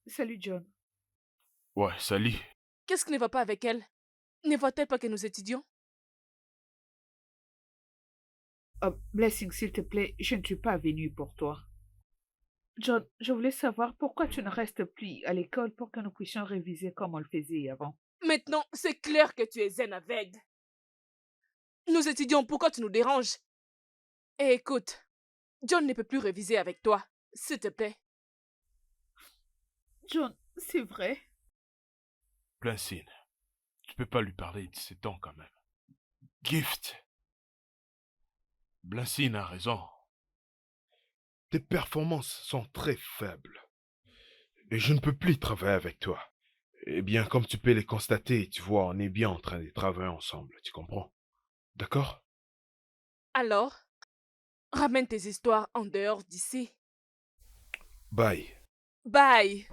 Salut John. Ouais, salut. Qu'est-ce qui ne va pas avec elle? Ne voit-elle pas que nous étudions? Blessing, s'il te plaît, je ne suis pas venue pour toi. John, je voulais savoir pourquoi tu ne restes plus à l'école pour que nous puissions réviser comme on le faisait avant. Maintenant, c'est clair que tu es zen avec. Nous étudions, pourquoi tu nous déranges? Et écoute, John ne peut plus réviser avec toi, s'il te plaît. John, c'est vrai. Blancine, tu peux pas lui parler de ses dents quand même. Gift. Blancine a raison. Tes performances sont très faibles. Et je ne peux plus travailler avec toi. Eh bien, comme tu peux les constater, tu vois, on est bien en train de travailler ensemble, tu comprends? D'accord? Alors, ramène tes histoires en dehors d'ici. Bye. Bye.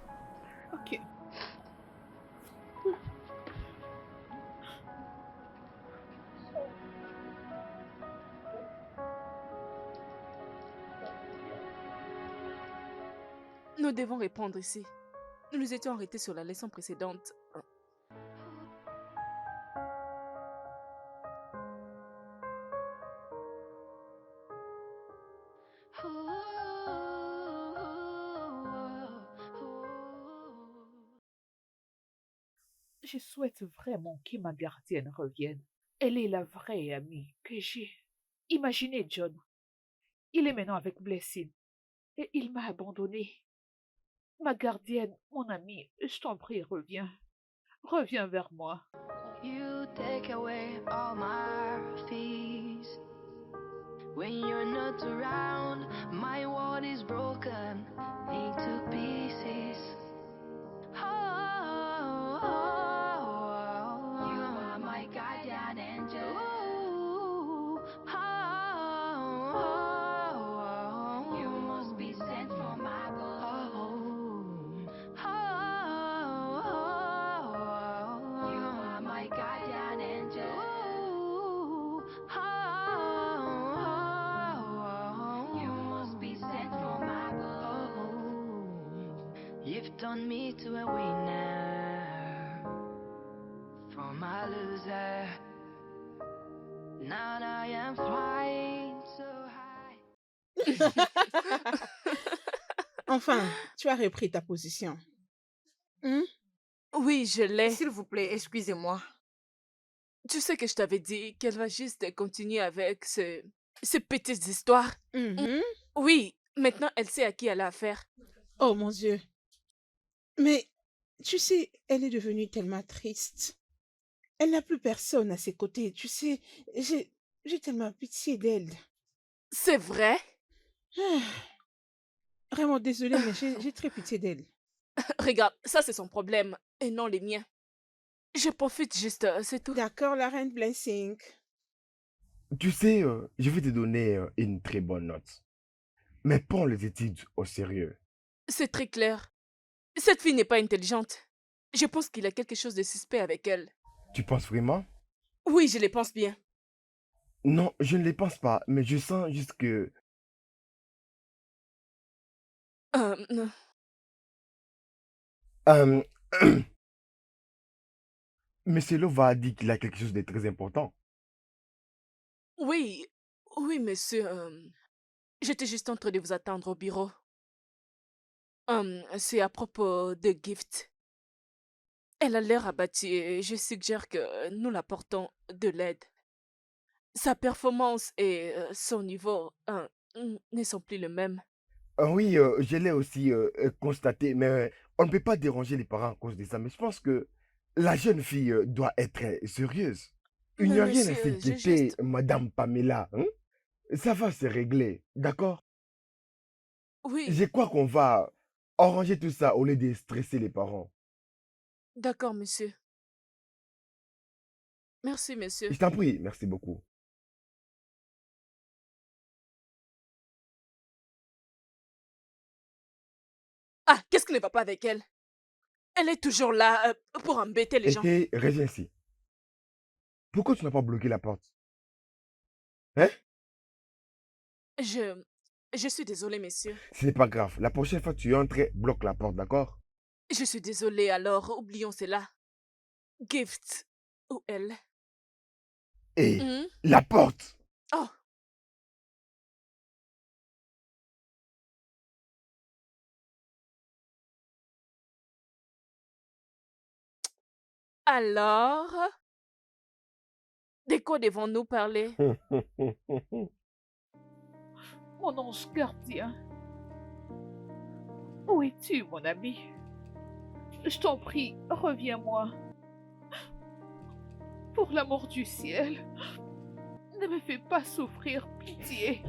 Ok. Nous devons répondre ici. Nous nous étions arrêtés sur la leçon précédente. Je souhaite vraiment que ma gardienne revienne. Elle est la vraie amie que j'ai. Imaginez John. Il est maintenant avec Blessing. Et il m'a abandonné. Ma gardienne, mon amie, je t'en prie, reviens. Reviens vers moi. You take away all my fears. When you're not around, my world is broken into pieces. You are my guardian angel. You must be sent from above. You are my guardian angel. You must be sent from above. You've turned me to a winner from a loser. Now I am flying so high. Enfin, tu as repris ta position. Hmm? Oui, je l'ai. S'il vous plaît, excusez-moi. Tu sais que je t'avais dit qu'elle va juste continuer avec ces petites histoires. Mhm. Oui, maintenant elle sait à qui elle a affaire. Oh mon Dieu. Mais, tu sais, elle est devenue tellement triste. Elle n'a plus personne à ses côtés. Tu sais, j'ai tellement pitié d'elle. C'est vrai? Ah, vraiment désolée, mais j'ai très pitié d'elle. Regarde, ça c'est son problème et non les miens. Je profite juste, c'est tout. D'accord, la reine Blessing. Tu sais, je vais te donner une très bonne note. Mais prends les études au sérieux. C'est très clair. Cette fille n'est pas intelligente. Je pense qu'il y a quelque chose de suspect avec elle. Tu penses vraiment? Oui, je le pense bien. Non, je ne les pense pas, mais je sens juste que... Non. Euh, Monsieur Lova a dit qu'il a quelque chose de très important. Oui, oui, monsieur. J'étais juste en train de vous attendre au bureau. C'est à propos de Gift. Elle a l'air abattue et je suggère que nous l'apportons de l'aide. Sa performance et son niveau ne sont plus les mêmes. Oui, je l'ai aussi constaté, mais on ne peut pas déranger les parents à cause de ça. Mais je pense que la jeune fille doit être sérieuse. Il n'y Mais a rien à monsieur, j'ai s'inquiéter, juste... Madame Pamela. Hein? Ça va se régler, d'accord? Oui, Je crois qu'on va arranger tout ça au lieu de stresser les parents. d'accord, monsieur. Merci, monsieur. Je t'en prie, merci beaucoup. Ah, qu'est-ce qui ne va pas avec elle? Elle est toujours là pour embêter les gens. Et reviens ici. Pourquoi tu n'as pas bloqué la porte? Hein? Je suis désolée, monsieur. Ce n'est pas grave. La prochaine fois que tu entres, bloque la porte, d'accord? Je suis désolée, alors oublions cela. Gift, ou elle. Et Hmm? la porte! Oh, Alors, de quoi devons-nous parler? Mon ange gardien, où es-tu, mon ami? Je t'en prie, reviens-moi. Pour l'amour du ciel, ne me fais pas souffrir, pitié.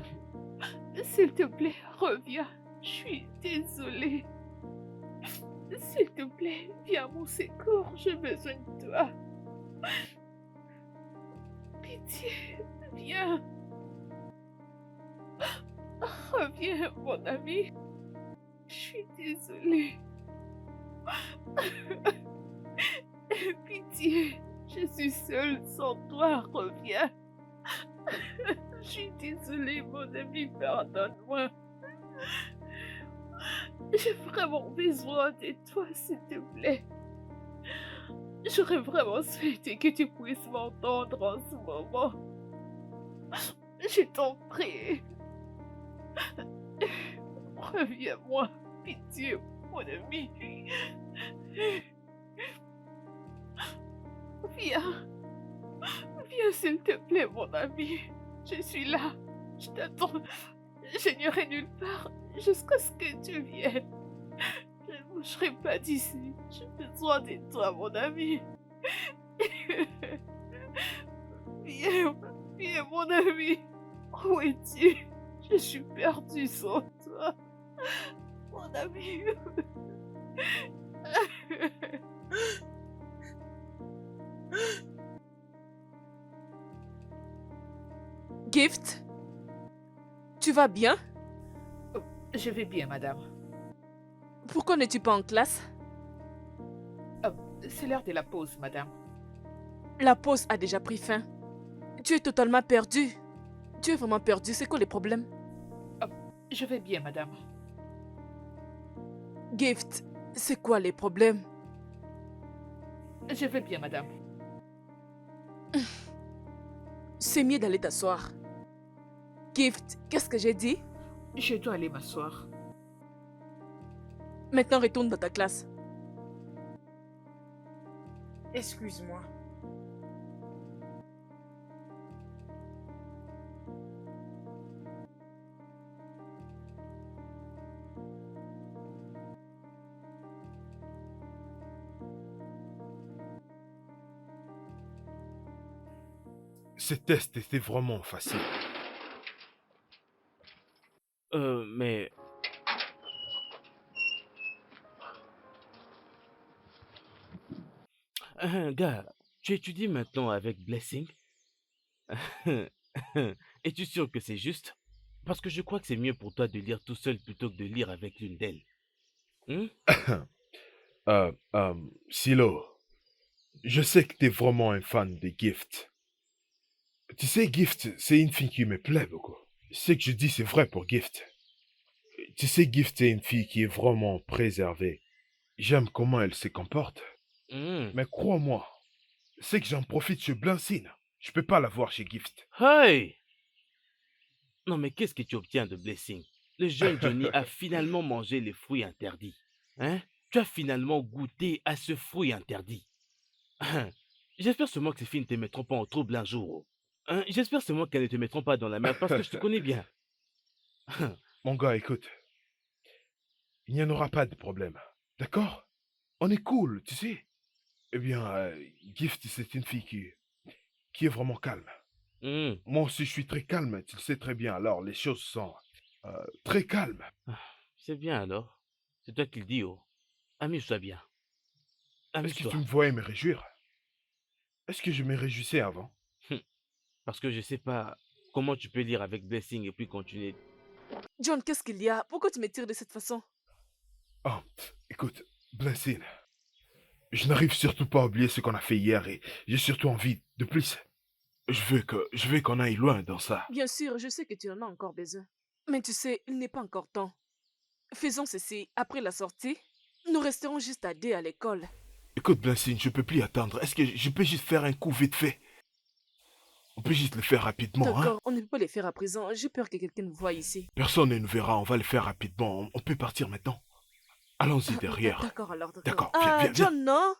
S'il te plaît, reviens. Je suis désolée. S'il te plaît, viens à mon secours, j'ai besoin de toi. Pitié, viens. Reviens, mon ami. Je suis désolée. Pitié, je suis seule sans toi, reviens. Je suis désolée, mon ami, pardonne-moi. J'ai vraiment besoin de toi, s'il te plaît. J'aurais vraiment souhaité que tu puisses m'entendre en ce moment. Je t'en prie. Reviens-moi, pitié, mon ami. Viens. Viens, s'il te plaît, mon ami. Je suis là. Je t'attends. Je n'irai nulle part jusqu'à ce que tu viennes. Je ne bougerai pas d'ici. J'ai besoin de toi, mon ami. Viens, viens, mon ami. Où es-tu? Je suis perdue sans toi. Mon ami. Gift, tu vas bien? Je vais bien, madame. Pourquoi n'es-tu pas en classe? C'est l'heure de la pause, madame. La pause a déjà pris fin. Tu es totalement perdu. Tu es vraiment perdu. C'est quoi le problème? Je vais bien, madame. Gift, c'est quoi les problèmes? Je vais bien, madame. C'est mieux d'aller t'asseoir. Gift, qu'est-ce que j'ai dit? Je dois aller m'asseoir. Maintenant, retourne dans ta classe. Excuse-moi. Ces tests étaient vraiment faciles. Mais... Gars, tu étudies maintenant avec Blessing? Es-tu sûr que c'est juste? Parce que je crois que c'est mieux pour toi de lire tout seul plutôt que de lire avec l'une d'elles. Silo, je sais que t'es vraiment un fan de Gift. Tu sais, Gift, c'est une fille qui me plaît beaucoup. Ce que je dis, c'est vrai pour Gift. Tu sais, Gift, c'est une fille qui est vraiment préservée. J'aime comment elle se comporte. Mais crois-moi, c'est que j'en profite chez Blancine. Je peux pas la voir chez Gift. Hey! Non mais qu'est-ce que tu obtiens de Blessing? Le jeune Johnny a finalement mangé les fruits interdits. Hein? Tu as finalement goûté à ce fruit interdit. J'espère seulement que ces filles ne te mettront pas en trouble un jour. Hein? J'espère seulement qu'elles ne te mettront pas dans la merde parce que je te connais bien. Mon gars, écoute. Il n'y en aura pas de problème. D'accord? On est cool, tu sais. Eh bien, Gift, c'est une fille qui est vraiment calme. Moi aussi, je suis très calme, tu le sais très bien. Alors, les choses sont très calmes. C'est bien alors. C'est toi qui le dis, oh. Amuse-toi bien. Est-ce que Amuse-toi. tu me voyais me réjouir? Est-ce que je me réjouissais avant? Parce que je sais pas comment tu peux lire avec Blessing et puis continuer. John, qu'est-ce qu'il y a? Pourquoi tu me tires de cette façon? Oh, écoute, Blessing, je n'arrive surtout pas à oublier ce qu'on a fait hier et j'ai surtout envie de plus. Je veux qu'on aille loin dans ça. Bien sûr, je sais que tu en as encore besoin. Mais tu sais, il n'est pas encore temps. Faisons ceci. Après la sortie, nous resterons juste à deux à l'école. Écoute, Blessing, je peux plus attendre. Est-ce que je peux juste faire un coup vite fait? On peut juste le faire rapidement, hein? D'accord, on ne peut pas le faire à présent. J'ai peur que quelqu'un nous voie ici. Personne ne nous verra, on va le faire rapidement. On peut partir maintenant. Allons-y derrière. D'accord, alors. D'accord, Ah, viens. John, non?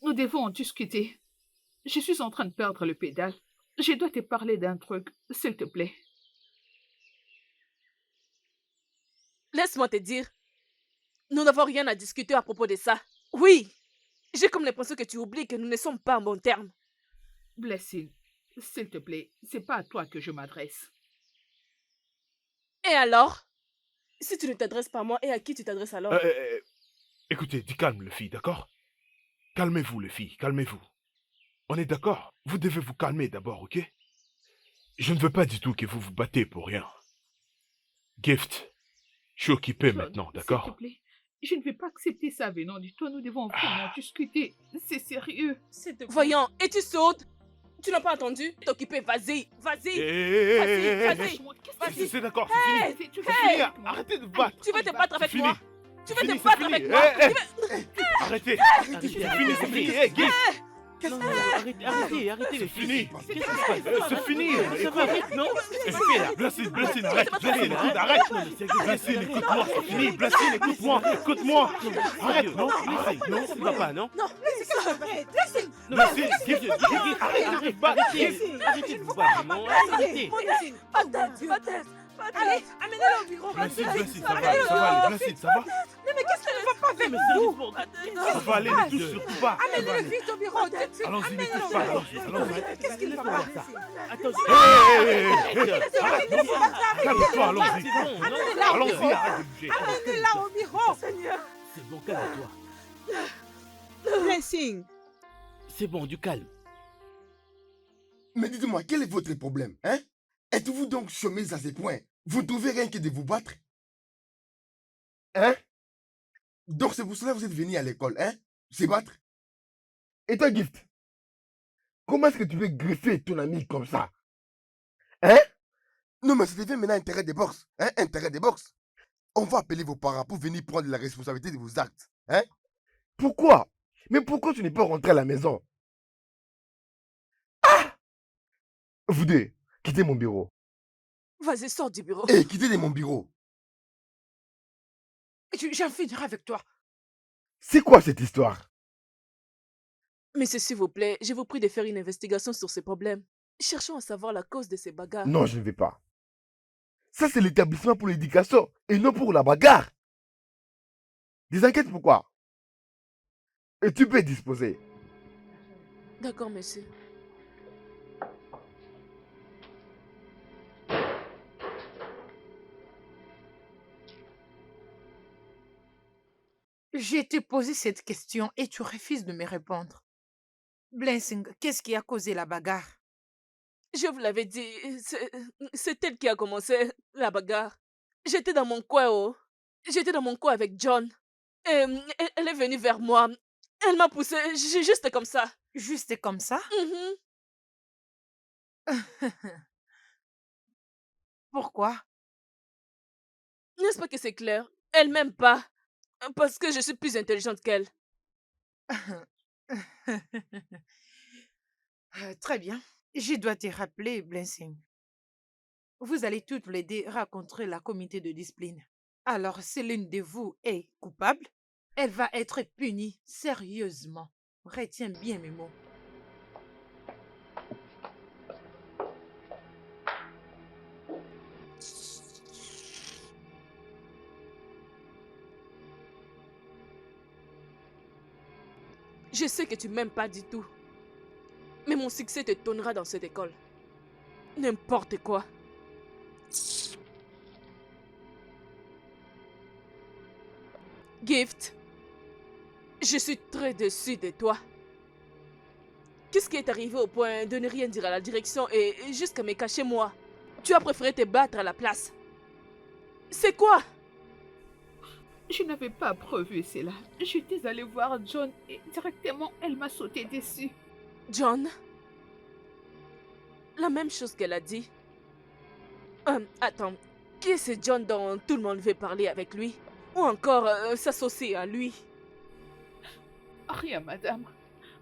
Nous devons en discuter. Je suis en train de perdre le pédale. Je dois te parler d'un truc, s'il te plaît. Laisse-moi te dire, nous n'avons rien à discuter à propos de ça. Oui, j'ai comme l'impression que tu oublies que nous ne sommes pas en bon terme. Blessing, s'il te plaît, c'est pas à toi que je m'adresse. Et alors? Si tu ne t'adresses pas à moi, et à qui tu t'adresses alors? Écoutez, du calme, les filles, d'accord? Calmez-vous, les filles, calmez-vous. On est d'accord? Vous devez vous calmer d'abord, ok? Je ne veux pas du tout que vous vous battez pour rien. Gift, je suis occupé John, maintenant, s'il te d'accord? plaît, je ne vais pas accepter ça venant de toi. Nous devons vraiment discuter. C'est sérieux. Voyons, et tu sautes? Tu n'as pas entendu? T'es occupé, vas-y, vas-y. Vas-y. Vas-y. C'est d'accord, Hey, c'est fini. Arrêtez de battre. Tu veux te battre avec C'est moi? fini. Tu veux Fini, te c'est battre fini. avec moi? Arrêtez. Arrêtez, C'est fini. Hey, Gift. Non, arrêtez les filles. Fini. Qu'est-ce qui se passe? C'est fini. Ça va, non? Qu'est-ce que tu fais là? Blessing, arrête. Blessing, arrête. Non, mais sérieux, Blessing, écoute-moi, c'est fini. Blessing, écoute-moi. Arrête, non? Non, ça ne va pas, non? Non, arrête. Blessing, Gift, Arrêtez de vous battre, non? Arrêtez. Allez, amenez-le au bureau. Blessing, ça va aller. Blessing, ça va? Mais qu'est-ce que ne va pas avec Mais vous? sérieusement, Ça va aller, ne touche surtout pas. Amenez-le vite au bureau. Tout de suite. Allons-y, ne touche Amenez-le. pas. Allons-y. Qu'est-ce qu'il ne va pas? Attends, Calme-toi, allons-y. c'est bon, non? Allons-y, arrête de bouger. Amenez-la au bureau. C'est bon, calme-toi. Blessing, C'est bon, du calme. Mais dites-moi, quel est votre problème, hein? Êtes-vous donc chômeuse à ce point? Vous ne trouvez rien que de vous battre? Hein? Donc c'est pour cela que vous êtes venu à l'école, hein? Se battre? Et toi, Gift, comment est-ce que tu peux greffer ton ami comme ça? Hein? Non, mais ça devient maintenant un terrain de boxe, hein? Un terrain de boxe. On va appeler vos parents pour venir prendre la responsabilité de vos actes, hein? Pourquoi? Mais pourquoi tu n'es pas rentré à la maison? Vous deux, quittez mon bureau. Vas-y, sors du bureau. Et quittez de mon bureau. J'en finirai avec toi. C'est quoi cette histoire? Monsieur, s'il vous plaît, je vous prie de faire une investigation sur ces problèmes. Cherchons à savoir la cause de ces bagarres. Non, je ne vais pas. Ça, c'est l'établissement pour l'éducation et non pour la bagarre. Des enquêtes, pourquoi? Et tu peux disposer. D'accord, monsieur. J'ai te posé cette question et tu refuses de me répondre. Blessing, qu'est-ce qui a causé la bagarre? Je vous l'avais dit, c'est elle qui a commencé la bagarre. J'étais dans mon coin, oh. J'étais dans mon coin avec John. Et elle est venue vers moi. Elle m'a poussé juste comme ça. Juste comme ça? Pourquoi? N'est-ce pas que c'est clair? Elle m'aime pas. Parce que je suis plus intelligente qu'elle. Très bien. Je dois te rappeler, Blessing. Vous allez toutes les deux rencontrer la comité de discipline. Alors, si l'une de vous est coupable, elle va être punie sérieusement. Retiens bien mes mots. Je sais que tu m'aimes pas du tout. Mais mon succès te donnera dans cette école. N'importe quoi. Gift, je suis très déçue de toi. Qu'est-ce qui est arrivé au point de ne rien dire à la direction et jusqu'à me cacher moi? Tu as préféré te battre à la place. C'est quoi? Je n'avais pas prévu cela. J'étais allée voir John et directement, elle m'a sauté dessus. John? La même chose qu'elle a dit. Attends, qui est ce John dont tout le monde veut parler avec lui? Ou encore s'associer à lui? Rien, madame.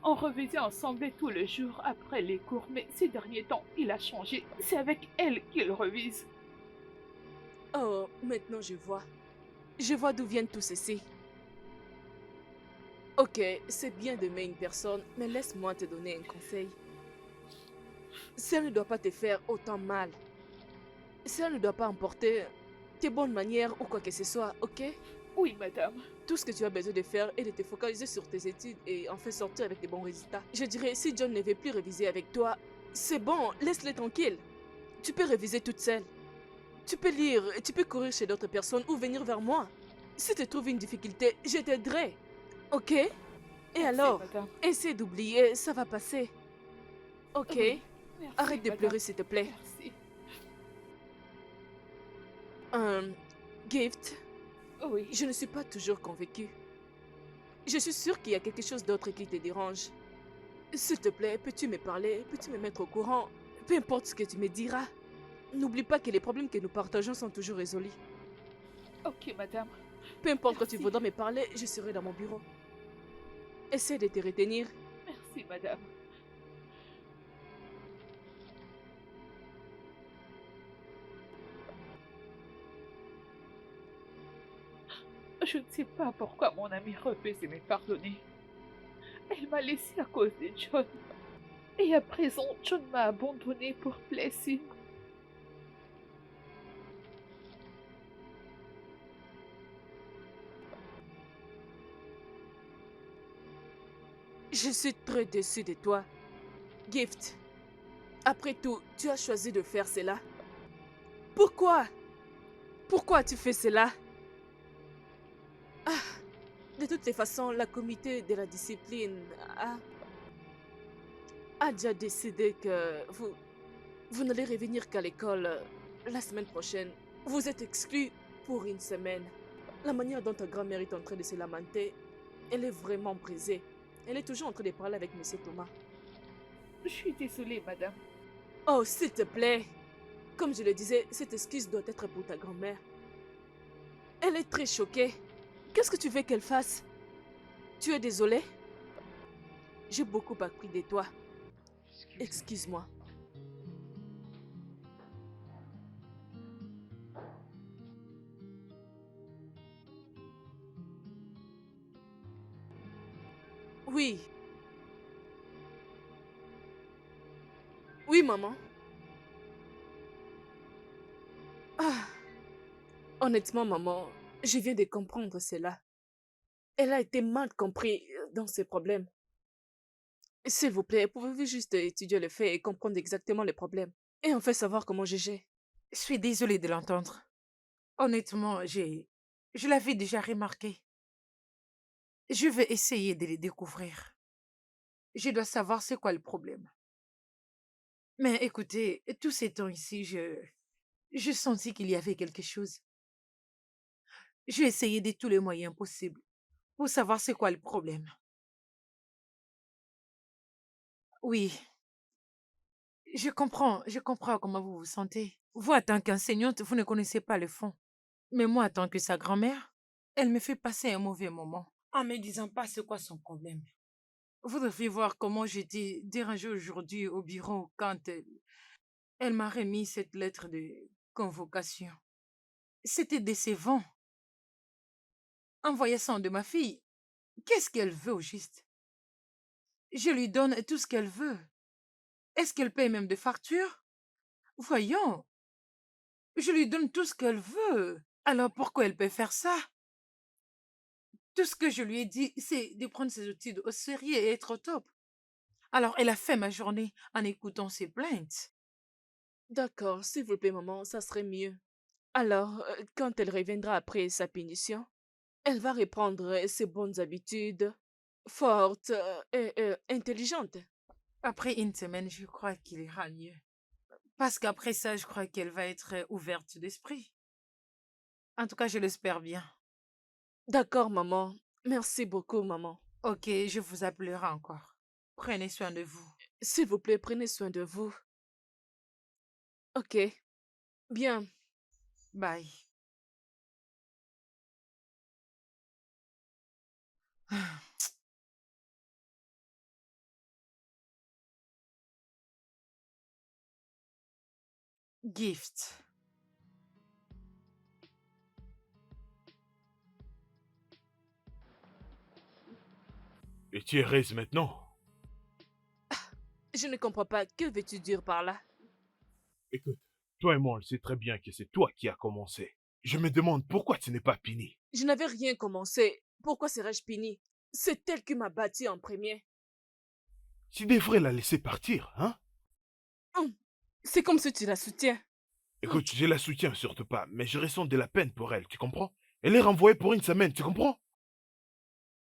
On revisait ensemble tous les jours après les cours, mais ces derniers temps, il a changé. C'est avec elle qu'il revise. Oh, maintenant je vois. Je vois d'où viennent tous ceci. Ok, c'est bien d'aimer une personne, mais laisse-moi te donner un conseil. Ça ne doit pas te faire autant mal. Ça ne doit pas emporter tes bonnes manières ou quoi que ce soit, ok? Oui, madame. Tout ce que tu as besoin de faire est de te focaliser sur tes études et en faire sortir avec des bons résultats. Je dirais, si John ne veut plus réviser avec toi, c'est bon, laisse-le tranquille. Tu peux réviser toute seule. Tu peux lire, tu peux courir chez d'autres personnes ou venir vers moi. Si tu trouves une difficulté, je t'aiderai. Ok? Et Merci, alors, madame. essaie d'oublier, ça va passer. Ok? Oui. Merci, Arrête de madame. pleurer, s'il te plaît. Merci. Gift, Oui. je ne suis pas toujours convaincue. Je suis sûre qu'il y a quelque chose d'autre qui te dérange. S'il te plaît, peux-tu me parler? Peux-tu me mettre au courant? Peu importe ce que tu me diras. N'oublie pas que les problèmes que nous partageons sont toujours résolus. Ok, madame. Peu importe quand tu Merci. voudras me parler, je serai dans mon bureau. Essaie de te retenir. Merci, madame. Je ne sais pas pourquoi mon amie refusait de me pardonner. Elle m'a laissé à cause de John. Et à présent, John m'a abandonné pour Blessing. Je suis très déçue de toi. Gift, après tout, tu as choisi de faire cela. Pourquoi? Pourquoi tu fais cela? Ah, de toutes les façons, la comité de la discipline a déjà décidé que vous n'allez revenir qu'à l'école la semaine prochaine. Vous êtes exclus pour une semaine. La manière dont ta grand-mère est en train de se lamenter, elle est vraiment brisée. Elle est toujours en train de parler avec Monsieur Thomas. Je suis désolée, madame. Oh, s'il te plaît. Comme je le disais, cette excuse doit être pour ta grand-mère. Elle est très choquée. Qu'est-ce que tu veux qu'elle fasse? Tu es désolée? J'ai beaucoup appris de toi. Excuse-moi. Oui. Oui, maman. Ah. Honnêtement, maman, je viens de comprendre cela. Elle a été mal comprise dans ses problèmes. S'il vous plaît, pouvez-vous juste étudier le fait et comprendre exactement les problèmes? Et en fait savoir comment juger. Je suis désolée de l'entendre. Honnêtement, je l'avais déjà remarqué. Je vais essayer de les découvrir. Je dois savoir c'est quoi le problème. Mais écoutez, tous ces temps ici, je sentis qu'il y avait quelque chose. J'ai essayé de tous les moyens possibles pour savoir c'est quoi le problème. Oui, je comprends comment vous vous sentez. Vous, en tant qu'enseignante, vous ne connaissez pas le fond. Mais moi, en tant que sa grand-mère, elle me fait passer un mauvais moment en me disant pas c'est quoi son problème. Vous devriez voir comment j'étais dérangée aujourd'hui au bureau quand elle m'a remis cette lettre de convocation. C'était décevant. En voyant ça de ma fille, qu'est-ce qu'elle veut au juste? Je lui donne tout ce qu'elle veut. Est-ce qu'elle paye même des factures? Voyons, je lui donne tout ce qu'elle veut. Alors pourquoi elle peut faire ça? Tout ce que je lui ai dit, c'est de prendre ses études au sérieux et être au top. Alors elle a fait ma journée en écoutant ses plaintes. D'accord, s'il vous plaît, maman, ça serait mieux. Alors, quand elle reviendra après sa punition, elle va reprendre ses bonnes habitudes, fortes et intelligentes. Après une semaine, je crois qu'il ira mieux. Parce qu'après ça, je crois qu'elle va être ouverte d'esprit. En tout cas, je l'espère bien. D'accord, maman. Merci beaucoup, maman. Ok, je vous appellerai encore. Prenez soin de vous. S'il vous plaît, prenez soin de vous. Ok. Bien. Bye. Gift. Et tu es heureuse maintenant? Je ne comprends pas. Que veux-tu dire par là? Écoute, toi et moi, on le sait très bien que c'est toi qui as commencé. Je me demande pourquoi tu n'es pas puni. Je n'avais rien commencé. Pourquoi serais-je puni? C'est elle qui m'a battu en premier. Tu devrais la laisser partir, hein? C'est comme si tu la soutiens. Écoute, je la soutiens surtout pas, mais je ressens de la peine pour elle, tu comprends? Elle est renvoyée pour une semaine, tu comprends?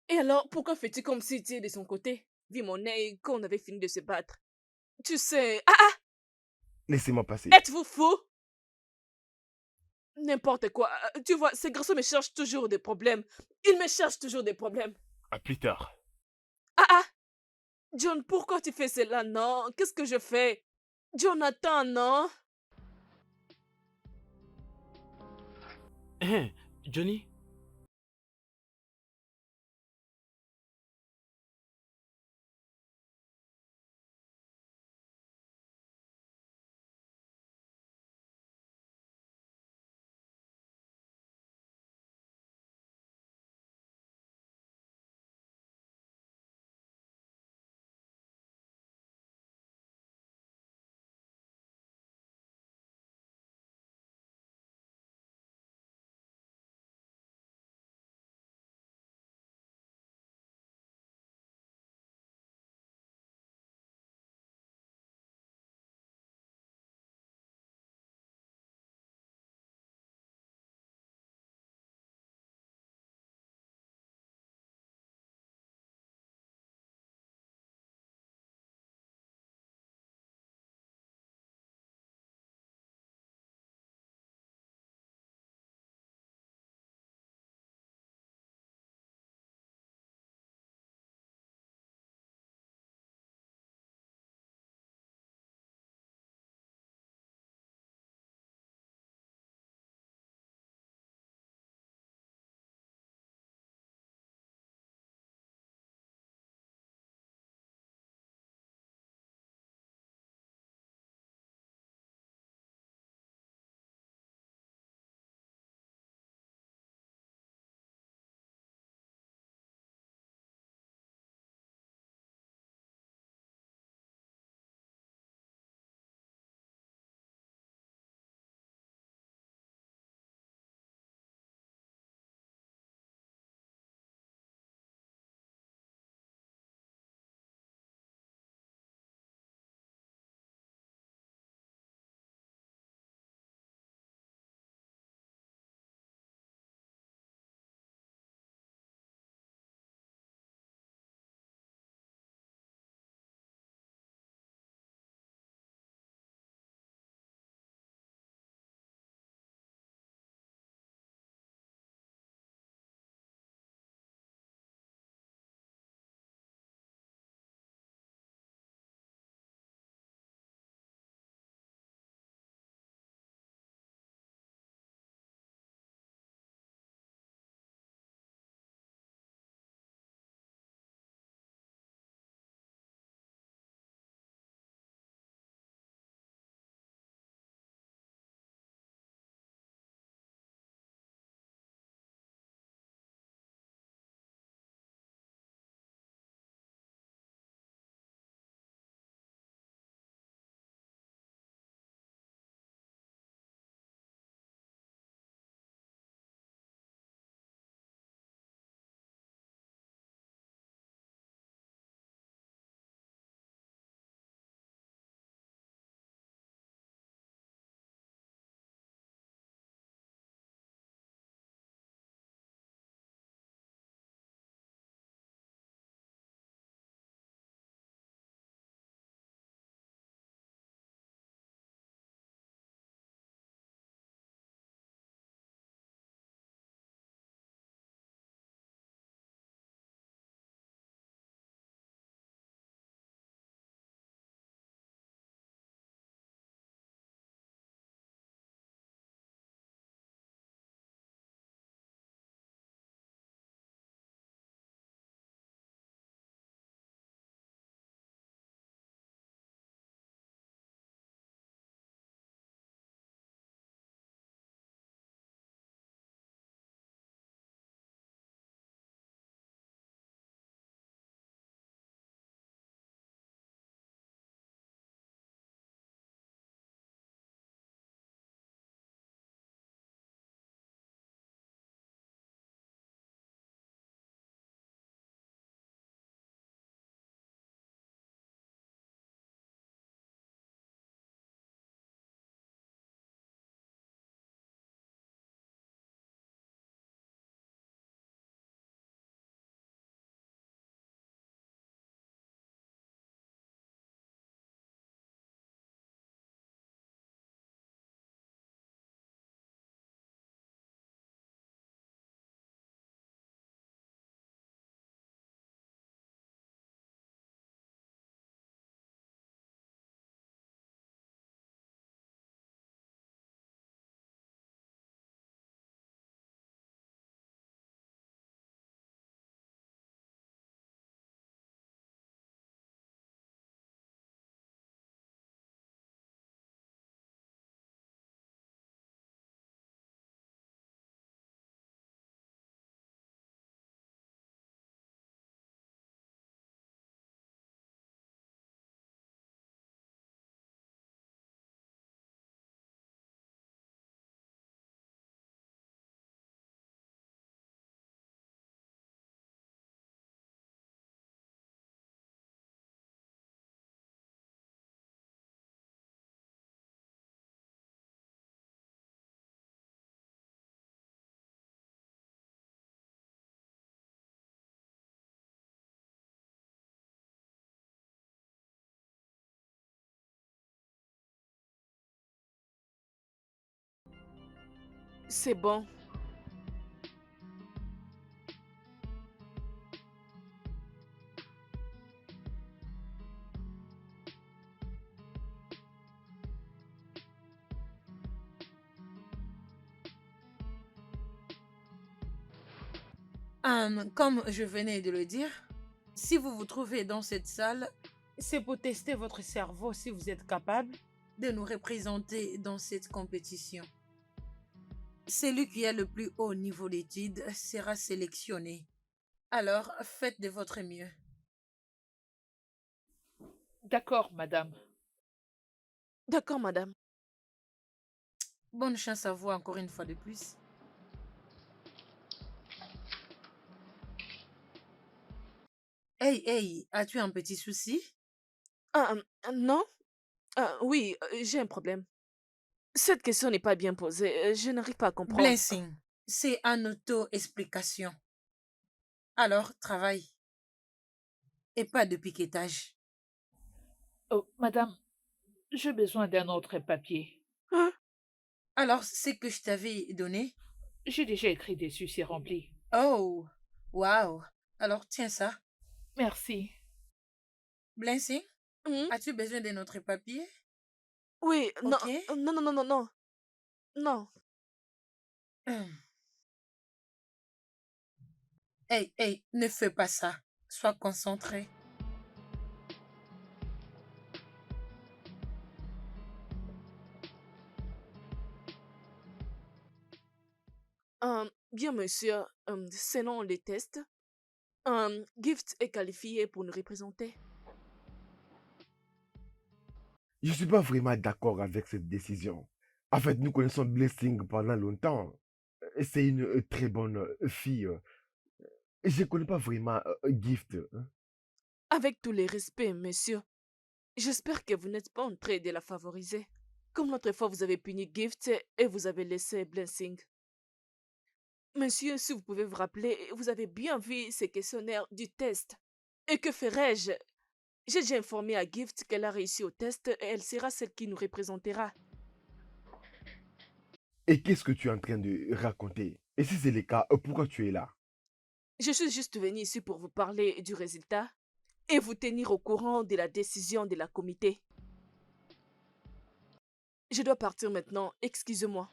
Et alors, pourquoi fais-tu comme si tu es de son côté? Vu mon œil qu'on avait fini de se battre. Tu sais... Ah, Laissez-moi passer. êtes-vous fou? N'importe quoi. Tu vois, ces garçons me cherchent toujours des problèmes. Ils me cherchent toujours des problèmes. À plus tard. Ah! John, pourquoi tu fais cela, non? Qu'est-ce que je fais? Jonathan, non? Hein, Johnny? C'est bon. Comme je venais de le dire, si vous vous trouvez dans cette salle, c'est pour tester votre cerveau si vous êtes capable de nous représenter dans cette compétition. Celui qui a le plus haut niveau d'études sera sélectionné. Alors, faites de votre mieux. D'accord, madame. D'accord, madame. Bonne chance à vous encore une fois de plus. Hey, hey, as-tu un petit souci? Non? Oui, j'ai un problème. Cette question n'est pas bien posée. Je n'arrive pas à comprendre. Blessing, c'est un auto-explication. Alors, travaille. Et pas de piquetage. Oh, madame, j'ai besoin d'un autre papier. Hein? Alors, c'est que je t'avais donné? J'ai déjà écrit dessus, c'est rempli. Oh, wow. Alors, tiens ça. Merci. Blessing, Hmm? as-tu besoin de notre papier? Oui, non, Ok. non, non, non, non, non. Non. Hey, hey, ne fais pas ça. Sois concentré. Bien, monsieur, selon les tests, Gift est qualifié pour nous représenter. Je ne suis pas vraiment d'accord avec cette décision. En fait, nous connaissons Blessing pendant longtemps. C'est une très bonne fille. Et je ne connais pas vraiment Gift. Hein. Avec tous les respects, monsieur, j'espère que vous n'êtes pas en train de la favoriser. Comme l'autre fois, vous avez puni Gift et vous avez laissé Blessing. Monsieur, si vous pouvez vous rappeler, vous avez bien vu ces questionnaires du test. Et que ferais-je? J'ai déjà informé à Gift qu'elle a réussi au test et elle sera celle qui nous représentera. Et qu'est-ce que tu es en train de raconter? Et si c'est le cas, pourquoi tu es là? Je suis juste venu ici pour vous parler du résultat et vous tenir au courant de la décision de la comité. Je dois partir maintenant, excusez-moi.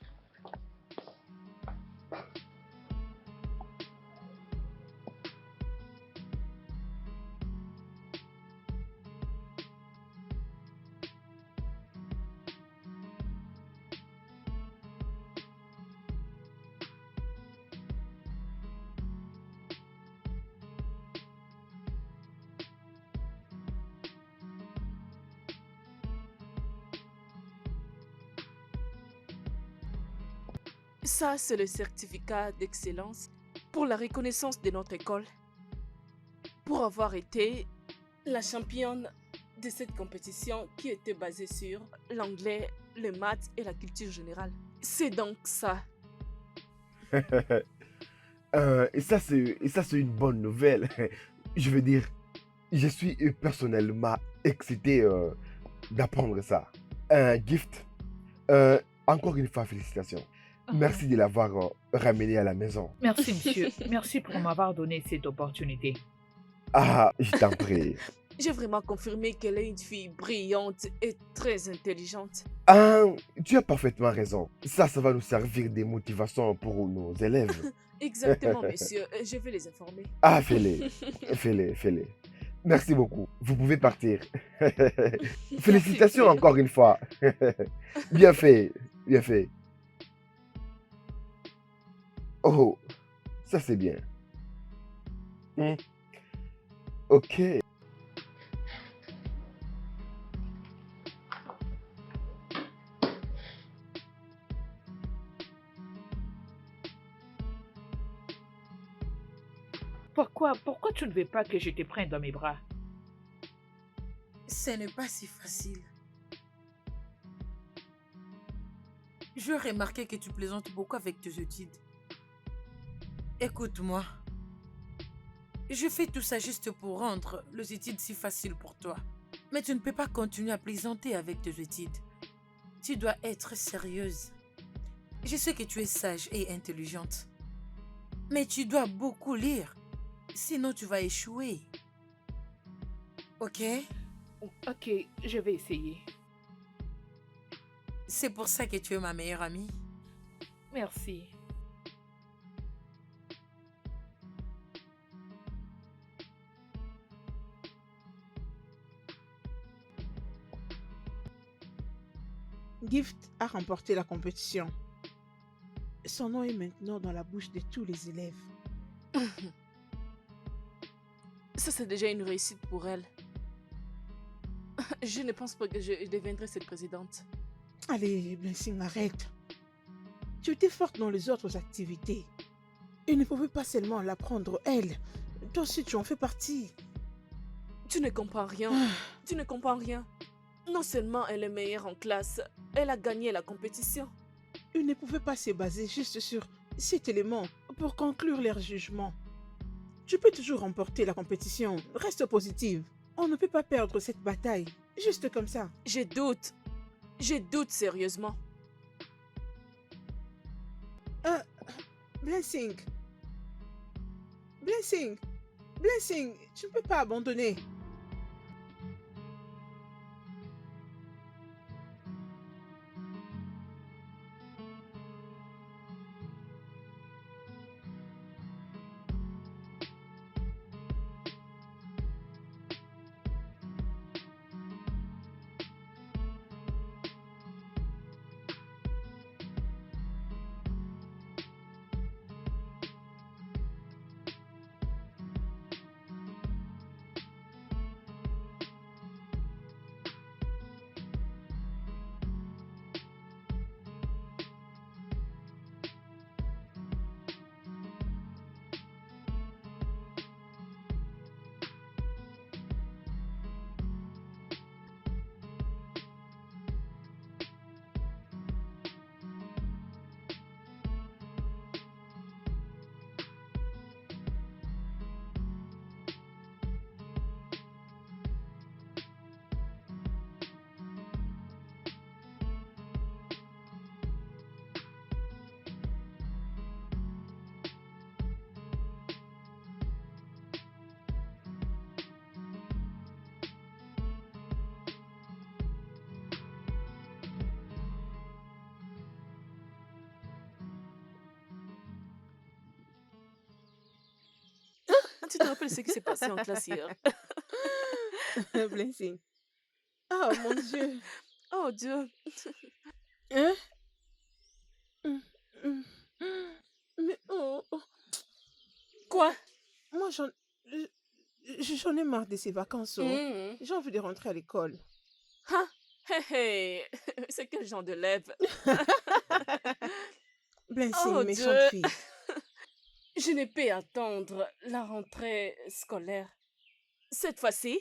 Ça, c'est le certificat d'excellence pour la reconnaissance de notre école. Pour avoir été la championne de cette compétition qui était basée sur l'anglais, les maths et la culture générale. C'est donc ça. Et ça, c'est une bonne nouvelle. Je veux dire, je suis personnellement excité d'apprendre ça. Gift, encore une fois, félicitations. Merci de l'avoir ramené à la maison. Merci, monsieur. Merci pour m'avoir donné cette opportunité. Ah, je t'en prie. J'ai vraiment confirmé qu'elle est une fille brillante et très intelligente. Ah, tu as parfaitement raison. Ça va nous servir de motivation pour nos élèves. Exactement, monsieur. Je vais les informer. Ah, fais-les. Fais-les. Merci beaucoup. Vous pouvez partir. Félicitations encore une fois. Bien fait. Bien fait. Oh, ça c'est bien. Ok. Pourquoi tu ne veux pas que je te prenne dans mes bras? Ce n'est pas si facile. Je remarquais que tu plaisantes beaucoup avec tes études. Écoute-moi. Je fais tout ça juste pour rendre les études si faciles pour toi. Mais tu ne peux pas continuer à plaisanter avec tes études. Tu dois être sérieuse. Je sais que tu es sage et intelligente. Mais tu dois beaucoup lire. Sinon, tu vas échouer. Ok? Ok, je vais essayer. C'est pour ça que tu es ma meilleure amie. Merci. Gift a remporté la compétition. Son nom est maintenant dans la bouche de tous les élèves. Ça, c'est déjà une réussite pour elle. Je ne pense pas que je deviendrai cette présidente. Allez, Blessing, arrête. Tu étais forte dans les autres activités. Il ne pouvait pas seulement l'apprendre, elle. Toi aussi, tu en fais partie. Tu ne comprends rien. Tu ne comprends rien. Non seulement elle est meilleure en classe, elle a gagné la compétition. Ils ne pouvaient pas se baser juste sur cet élément pour conclure leur jugement. Tu peux toujours remporter la compétition. Reste positive. On ne peut pas perdre cette bataille. Juste comme ça. Je doute. Je doute sérieusement. Blessing. Blessing. Blessing, tu ne peux pas abandonner. Tu te rappelles ce qui s'est passé en classe hier? Blessing. Oh mon Dieu. Oh Dieu. Hein? Hum, hum. Mais oh. Quoi? Moi, j'en ai marre de ces vacances. J'ai envie de rentrer à l'école. Hein? Hé. C'est quel genre de lève? Blessing, Oh méchante Dieu. fille. Je ne peux attendre la rentrée scolaire. Cette fois-ci,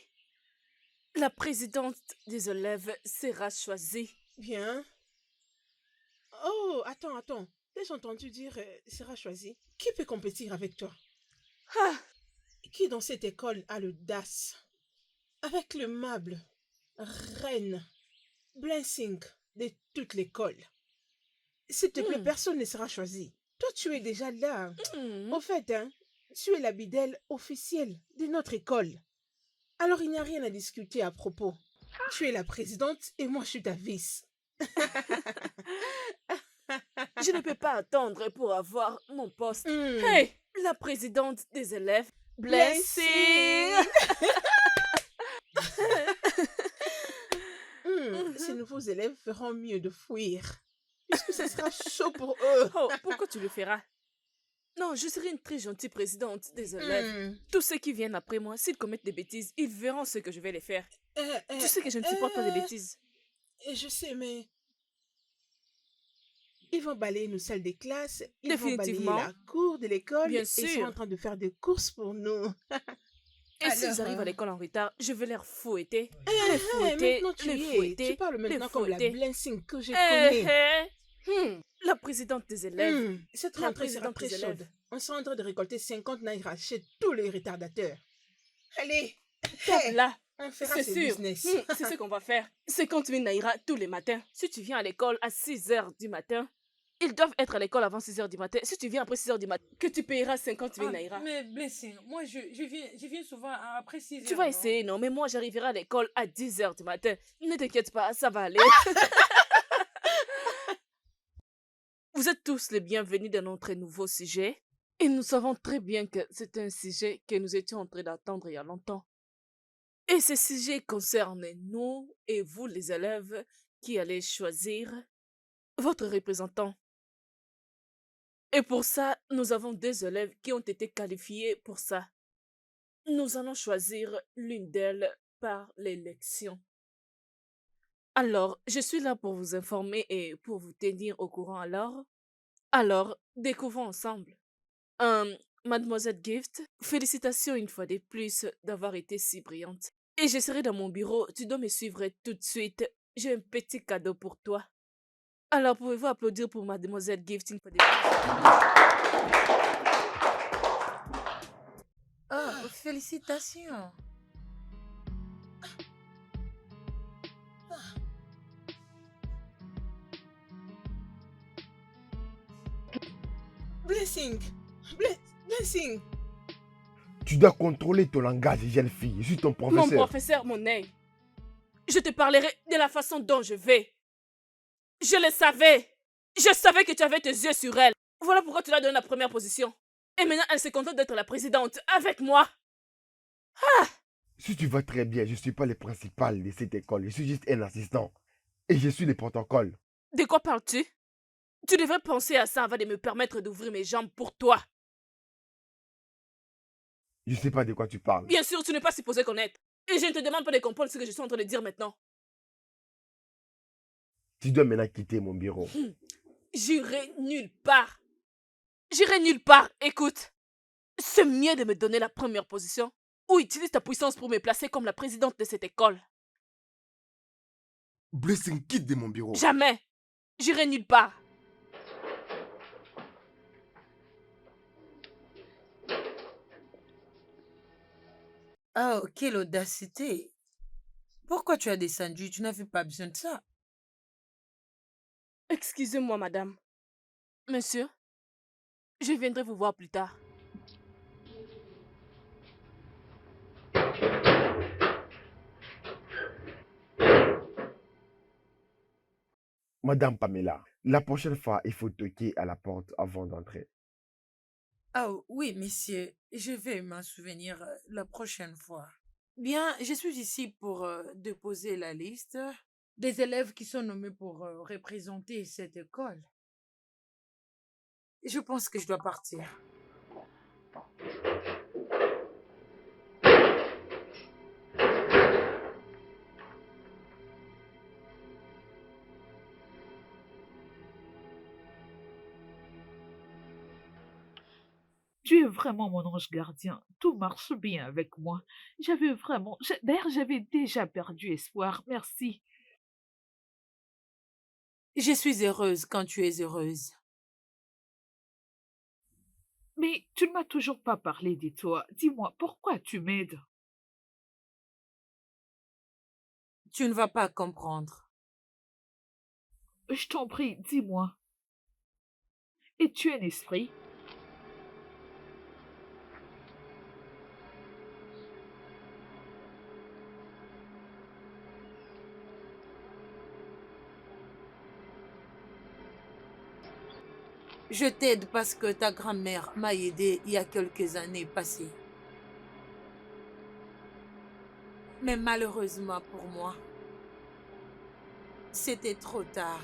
la présidente des élèves sera choisie. Bien. Oh, attends. T'as entendu dire sera choisi? Qui peut compétir avec toi? Ah, Qui dans cette école a l'audace? Avec le meuble, reine, Blessing de toute l'école. S'il te plaît, personne ne sera choisi. Toi, tu es déjà là. Au fait, tu es la bidelle officielle de notre école. Alors, il n'y a rien à discuter à propos. Tu es la présidente et moi, je suis ta vice. je ne peux pas attendre pour avoir mon poste. Hmm. Hey, la présidente des élèves, Blessing. Ces nouveaux élèves feront mieux de fuir. Puisque ce sera chaud pour eux. Oh, pourquoi tu le feras? Non, je serai une très gentille présidente des élèves. Tous ceux qui viennent après moi, s'ils commettent des bêtises, ils verront ce que je vais les faire. Tu sais que je ne supporte pas les bêtises. Je sais, mais... Ils vont balayer nos salles de classe, ils vont balayer Définitivement. la cour de l'école, Bien et ils sont sûr. en train de faire des courses pour nous. Et s'ils Alors, arrivent à l'école en retard, je vais les fouetter. Maintenant tu les y es. fouetter, Tu parles maintenant comme la fouetter. Blessing que je connais. La présidente des élèves. Cette La rentrée sera présidente très des chaude. élèves. On sera en train de récolter 50 naira chez tous les retardateurs. Allez, Tape là. on fera C'est ce sûr. business. C'est ce qu'on va faire. 50 000 naira tous les matins. Si tu viens à l'école à 6 heures du matin, Ils doivent être à l'école avant 6 h du matin. Si tu viens après 6 h du matin, que tu payeras 50 000 naira. Mais Blessing, moi je viens souvent après 6 Tu heures, vas non? essayer, non? Mais moi, j'arriverai à l'école à 10 h du matin. Ne t'inquiète pas, ça va aller. Vous êtes tous les bienvenus dans notre nouveau sujet. Et nous savons très bien que c'est un sujet que nous étions en train d'attendre il y a longtemps. Et ce sujet concerne nous et vous, les élèves, qui allez choisir votre représentant. Et pour ça, nous avons des élèves qui ont été qualifiés pour ça. Nous allons choisir l'une d'elles par l'élection. Alors, je suis là pour vous informer et pour vous tenir au courant Alors, découvrons ensemble. Mademoiselle Gift, félicitations une fois de plus d'avoir été si brillante. Et je serai dans mon bureau, tu dois me suivre tout de suite. J'ai un petit cadeau pour toi. Alors, pouvez-vous applaudir pour Mademoiselle Gift une fois de plus? Félicitations. Blessing. Blessing. Tu dois contrôler ton langage, jeune fille. Je suis ton Mon professeur. professeur, mon œil. Je te parlerai de la façon dont je vais. Je le savais. Je savais que tu avais tes yeux sur elle. Voilà pourquoi tu l'as donné la première position. Et maintenant, elle se contente d'être la présidente avec moi. Si tu vas très bien, je ne suis pas le principal de cette école. Je suis juste un assistant. Et je suis le protocole. De quoi parles-tu? Tu devrais penser à ça avant de me permettre d'ouvrir mes jambes pour toi. Je ne sais pas de quoi tu parles. Bien sûr, tu n'es pas supposé connaître. Et je ne te demande pas de comprendre ce que je suis en train de dire maintenant. Tu dois maintenant quitter mon bureau. J'irai nulle part. J'irai nulle part. Écoute, c'est mieux de me donner la première position ou utilise ta puissance pour me placer comme la présidente de cette école. Blessing, quitte de mon bureau. Jamais. J'irai nulle part. Oh, quelle audacité. Pourquoi tu as descendu? Tu n'avais pas besoin de ça. Excusez-moi, madame. Monsieur, je viendrai vous voir plus tard. Madame Pamela, la prochaine fois, il faut toquer à la porte avant d'entrer. Oh, oui, monsieur. Je vais m'en souvenir la prochaine fois. Bien, je suis ici pour déposer la liste des élèves qui sont nommés pour représenter cette école. Je pense que je dois partir. Tu es vraiment mon ange gardien. Tout marche bien avec moi. D'ailleurs, j'avais déjà perdu espoir. Merci. Je suis heureuse quand tu es heureuse. Mais tu ne m'as toujours pas parlé de toi. Dis-moi, pourquoi tu m'aides? Tu ne vas pas comprendre. Je t'en prie, dis-moi. Es-tu un esprit? Je t'aide parce que ta grand-mère m'a aidé il y a quelques années passées. Mais malheureusement pour moi, c'était trop tard.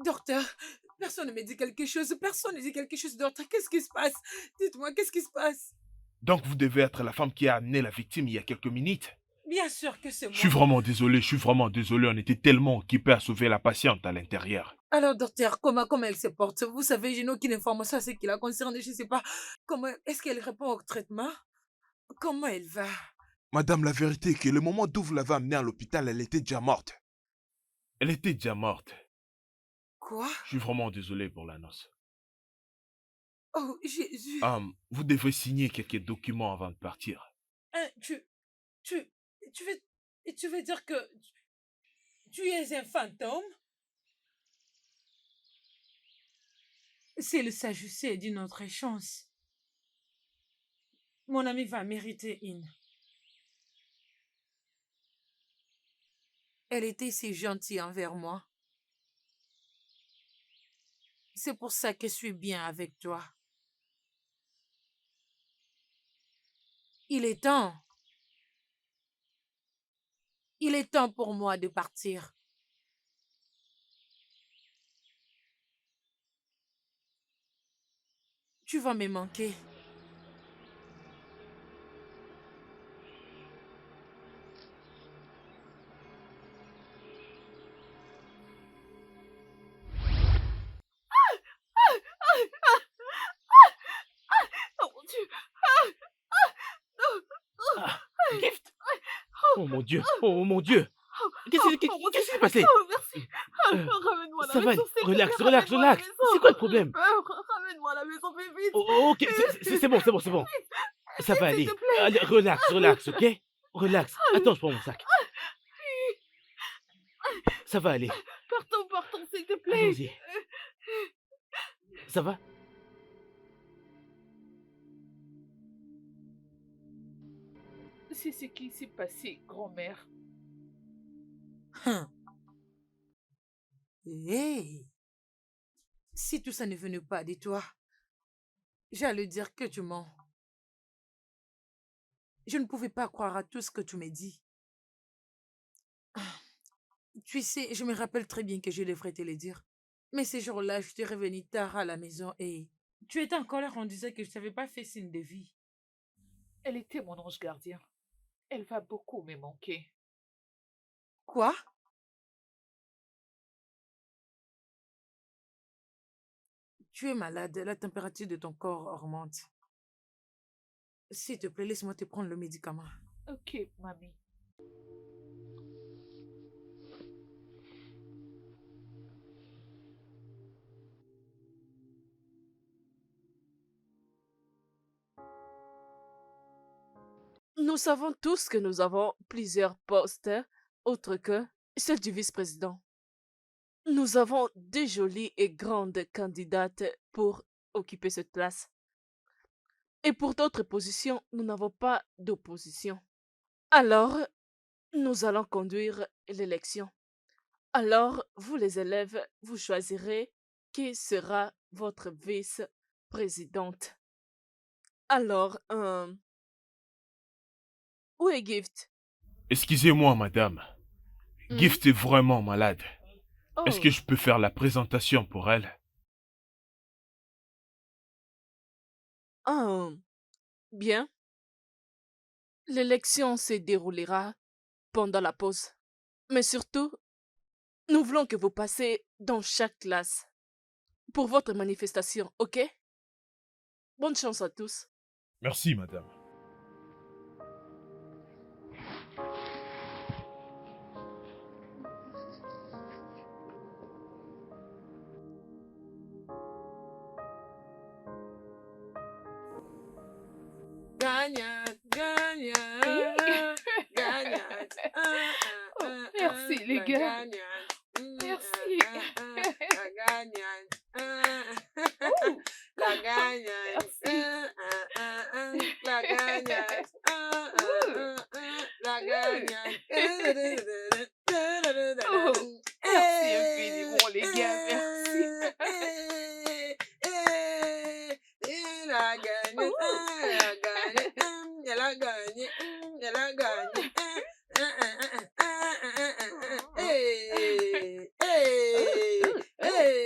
Docteur, personne ne me dit quelque chose. Personne ne dit quelque chose, docteur. Qu'est-ce qui se passe? Dites-moi, qu'est-ce qui se passe? Donc vous devez être la femme qui a amené la victime il y a quelques minutes. Bien sûr que c'est moi. Je suis vraiment désolé. On était tellement occupés à sauver la patiente à l'intérieur. Alors, docteur, comment elle se porte? Vous savez, je n'ai aucune information à ce qui la concerne. Je ne sais pas. Comment est-ce qu'elle répond au traitement? Comment elle va? Madame, la vérité est que le moment d'où vous l'avez amenée à l'hôpital, elle était déjà morte. Elle était déjà morte. Quoi? Je suis vraiment désolé pour l'annonce. Oh, Jésus. Vous devez signer quelques documents avant de partir. Hein, tu veux dire que tu es un fantôme? S'il s'agissait d'une autre chance, mon ami va mériter une. Elle était si gentille envers moi. C'est pour ça que je suis bien avec toi. Il est temps. Il est temps pour moi de partir. Tu vas me manquer. Oh mon Dieu! Gift! Oh mon Dieu! Oh mon Dieu! Qu'est-ce qui s'est passé? Oh, merci! Euh, Ramène-moi à la Ça va, maison, s'il te plaît, relax, ramène-moi à la maison. C'est quoi le problème? Ramène-moi à la maison, fais vite! Ok, c'est bon. Ça va aller. S'il te plaît. Allez, relax, ok? Relax. Attends, je prends mon sac. Ça va aller. Partons, s'il te plaît! Allons-y. Ça va? C'est ce qui s'est passé, grand-mère. Hey! Si tout ça ne venait pas de toi, j'allais dire que tu mens. Je ne pouvais pas croire à tout ce que tu me dis. Tu sais, je me rappelle très bien que je devrais te le dire. Mais ce jour-là, je suis revenue tard à la maison et tu étais en colère en disant que je ne t'avais pas fait signe de vie. Elle était mon ange gardien. Elle va beaucoup me manquer. Quoi? Tu es malade, la température de ton corps augmente. S'il te plaît, laisse-moi te prendre le médicament. Ok, mamie. Nous savons tous que nous avons plusieurs postes autres que celle du vice-président. Nous avons deux jolies et grandes candidates pour occuper cette place. Et pour d'autres positions, nous n'avons pas d'opposition. Alors, nous allons conduire l'élection. Alors, vous les élèves, vous choisirez qui sera votre vice-présidente. Alors, où est Gift? Excusez-moi, madame. Gift est vraiment malade. Est-ce Oh, que je peux faire la présentation pour elle? ah, bien. L'élection se déroulera pendant la pause. Mais surtout, nous voulons que vous passiez dans chaque classe pour votre manifestation, ok? Bonne chance à tous. Merci, madame. Gagnante, gagnante, gagnante. Oh, merci, les gars. Merci. La gagnante. Oh, La gagnante. merci. La gagnante. La gagnante. Oh, merci infiniment, les gars. Merci. La gagnante. Elle a gagné. Elle a gagné. Hey, hey, hey.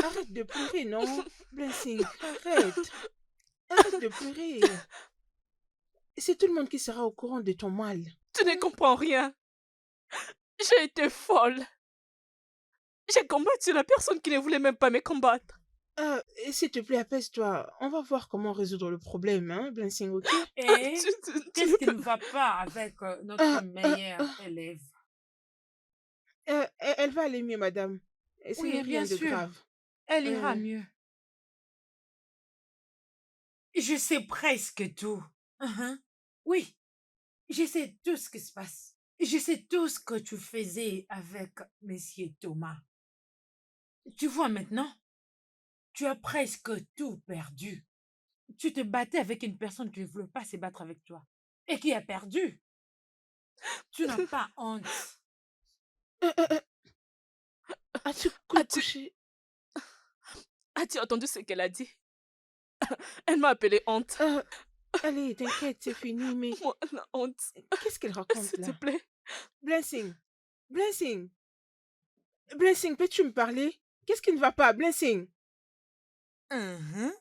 Arrête de pleurer, non? Blessing, arrête. Arrête de pleurer. C'est tout le monde qui sera au courant de ton mal. Tu ne comprends rien. J'ai été folle. J'ai combattu la personne qui ne voulait même pas me combattre. S'il te plaît, apaise-toi. On va voir comment résoudre le problème, hein, Blessing, ok? Et qu'est-ce ne qui peux- ne va pas avec notre meilleure élève? Elle va aller mieux, madame. Ce Oui, n'est bien rien de sûr. grave. Elle ira Euh, mieux. Je sais presque tout. Uhum. Oui, je sais tout ce qui se passe. Je sais tout ce que tu faisais avec Monsieur Thomas. Tu vois maintenant, tu as presque tout perdu. Tu te battais avec une personne qui ne voulait pas se battre avec toi et qui a perdu. Tu n'as pas honte. euh, euh, euh, As-tu As-tu couché? as-tu entendu ce qu'elle a dit? Elle m'a appelé honte. Allez, t'inquiète, c'est fini, mais Moi, la honte. qu'est-ce qu'elle raconte S'il te là? plaît. Blessing, Blessing, Blessing, peux-tu me parler? Qu'est-ce qui ne va pas, Blessing? Mhm.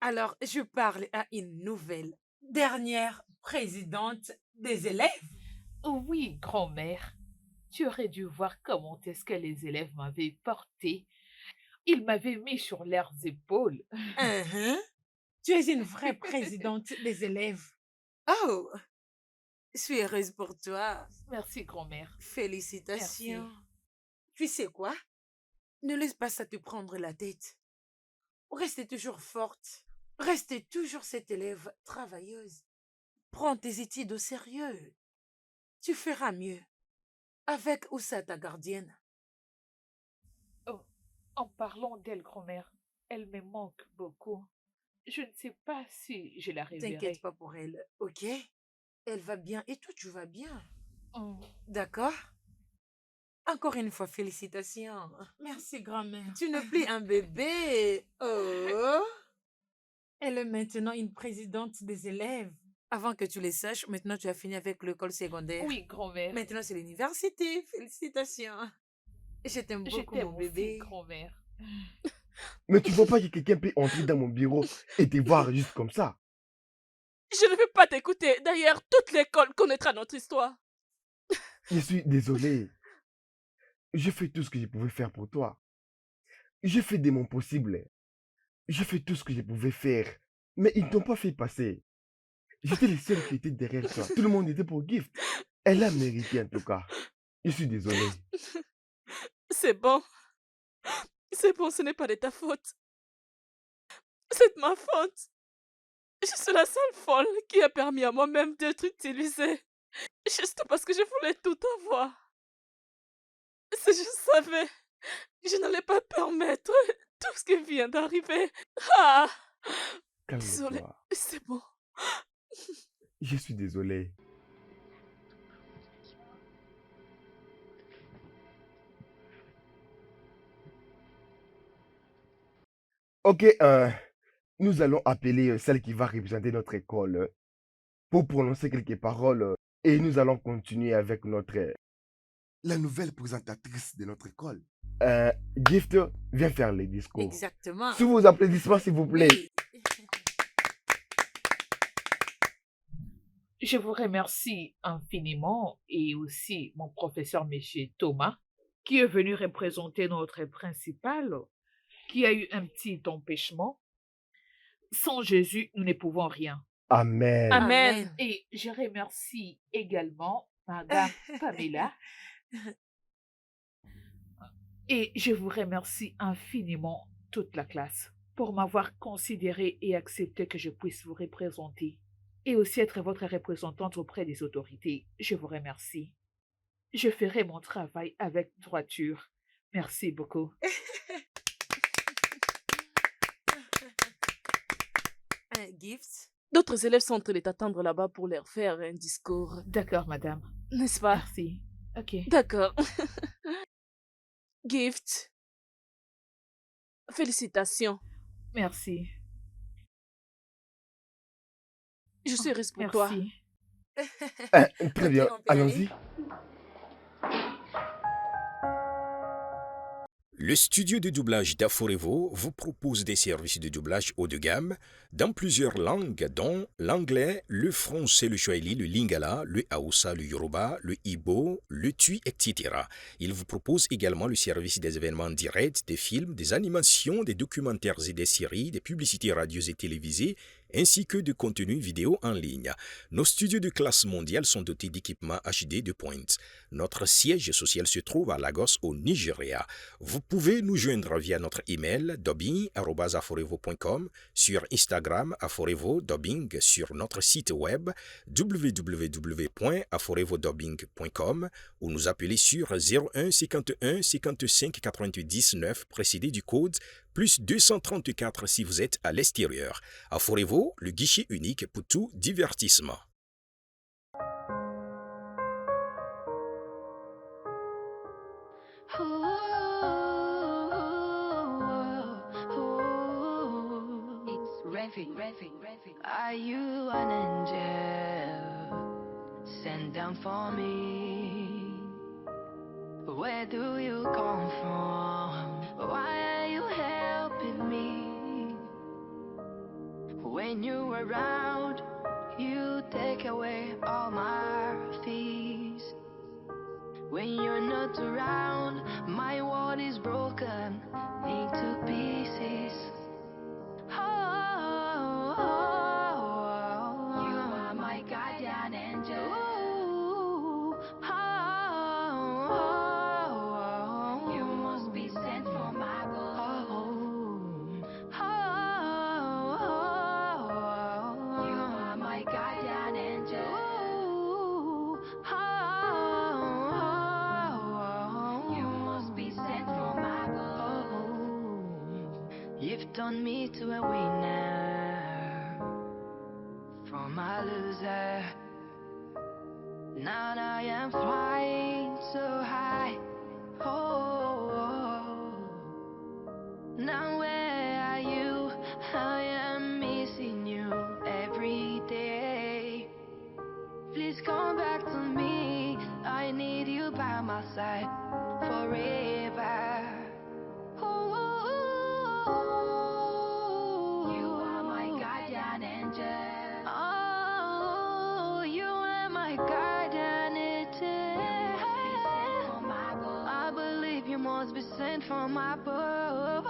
Alors, je parle à une nouvelle, dernière présidente des élèves. Oui, grand-mère. Tu aurais dû voir comment est-ce que les élèves m'avaient porté. Ils m'avaient mis sur leurs épaules. Mhm. Tu es une vraie présidente des élèves. Oh, je suis heureuse pour toi. Merci, grand-mère. Merci. Félicitations. Tu sais quoi? Ne laisse pas ça te prendre la tête. Reste toujours forte. Reste toujours cette élève travailleuse. Prends tes études au sérieux. Tu feras mieux. Avec Oussa, ta gardienne. Oh, en parlant d'elle, grand-mère, elle me manque beaucoup. Je ne sais pas si je la T'inquiète reverrai. pas pour elle, ok? Elle va bien et toi, tu vas bien. Oh, D'accord? Encore une fois, félicitations. Merci, grand-mère. Tu n'es plus un bébé. Oh. Elle est maintenant une présidente des élèves. Avant que tu le saches, maintenant tu as fini avec l'école secondaire. oui, grand-mère. Maintenant, c'est l'université. Félicitations. Je t'aime Je beaucoup, t'aime mon aussi, bébé. grand-mère. Mais tu vois pas que quelqu'un peut entrer dans mon bureau et te voir juste comme ça? Je ne veux pas t'écouter. D'ailleurs, toute l'école connaîtra notre histoire. Je suis désolé. Je fais tout ce que je pouvais faire pour toi. Je fais de mon possible. Je fais tout ce que je pouvais faire. Mais ils ne t'ont pas fait passer. J'étais le seul qui était derrière toi. Tout le monde était pour Gift. Elle a mérité en tout cas. Je suis désolé. C'est bon. C'est bon, ce n'est pas de ta faute. C'est de ma faute. Je suis la seule folle qui a permis à moi-même d'être utilisée. Juste parce que je voulais tout avoir. Si je savais, je n'allais pas permettre tout ce qui vient d'arriver. Ah! Désolée, Calme-toi. c'est bon. Je suis désolé. Ok, nous allons appeler celle qui va représenter notre école pour prononcer quelques paroles et nous allons continuer avec notre La nouvelle présentatrice de notre école. Gift. Viens faire les discours. Exactement. Sous vos applaudissements, s'il vous plaît. Oui. Je vous remercie infiniment et aussi mon professeur, monsieur Thomas, qui est venu représenter notre principal, qui a eu un petit empêchement. Sans Jésus, nous ne pouvons rien. Amen. Amen. Et je remercie également Madame Pamela Et je vous remercie infiniment, toute la classe, pour m'avoir considéré et accepté que je puisse vous représenter et aussi être votre représentante auprès des autorités. Je vous remercie. Je ferai mon travail avec droiture. Merci beaucoup. Un gift? D'autres élèves sont en train de t'attendre là-bas pour leur faire un discours, D'accord, madame. n'est-ce pas? Merci. Ok. D'accord. Gift, félicitations. Merci. Je suis heureuse pour toi. Merci. Très Ok, bien, on peut y aller. allons-y. Le studio de doublage d'Aforevo vous propose des services de doublage haut de gamme dans plusieurs langues, dont l'anglais, le français, le swahili, le lingala, le haoussa, le yoruba, le igbo, le tui, etc. Il vous propose également le service des événements directs, des films, des animations, des documentaires et des séries, des publicités radios et télévisées, ainsi que de contenus vidéo en ligne. Nos studios de classe mondiale sont dotés d'équipements HD de pointe. Notre siège social se trouve à Lagos, au Nigeria. Vous pouvez nous joindre via notre email dubbing@aforevo.com, sur Instagram Aforevo Dubbing, sur notre site web www.aforevodubbing.com ou nous appeler sur 01 51 55 99 précédé du code plus 234 si vous êtes à l'extérieur. Aforevo, le guichet unique pour tout divertissement. It's Revy. Are you an angel sent down for me? Where do you come from? Why are you helping me? When you're around, you take away all my fears. When you're not around, my world is broken into pieces. You are my guardian angel. You must be sent from above. You are my guardian angel. You must be sent from above. You've turned me to a winner from a loser. Now I am flying so high. Now where are you? I am missing you every day. Please come back to me. I need you by my side forever. You are my guardian angel. Oh, you are my guardian angel. I believe you must be sent from above.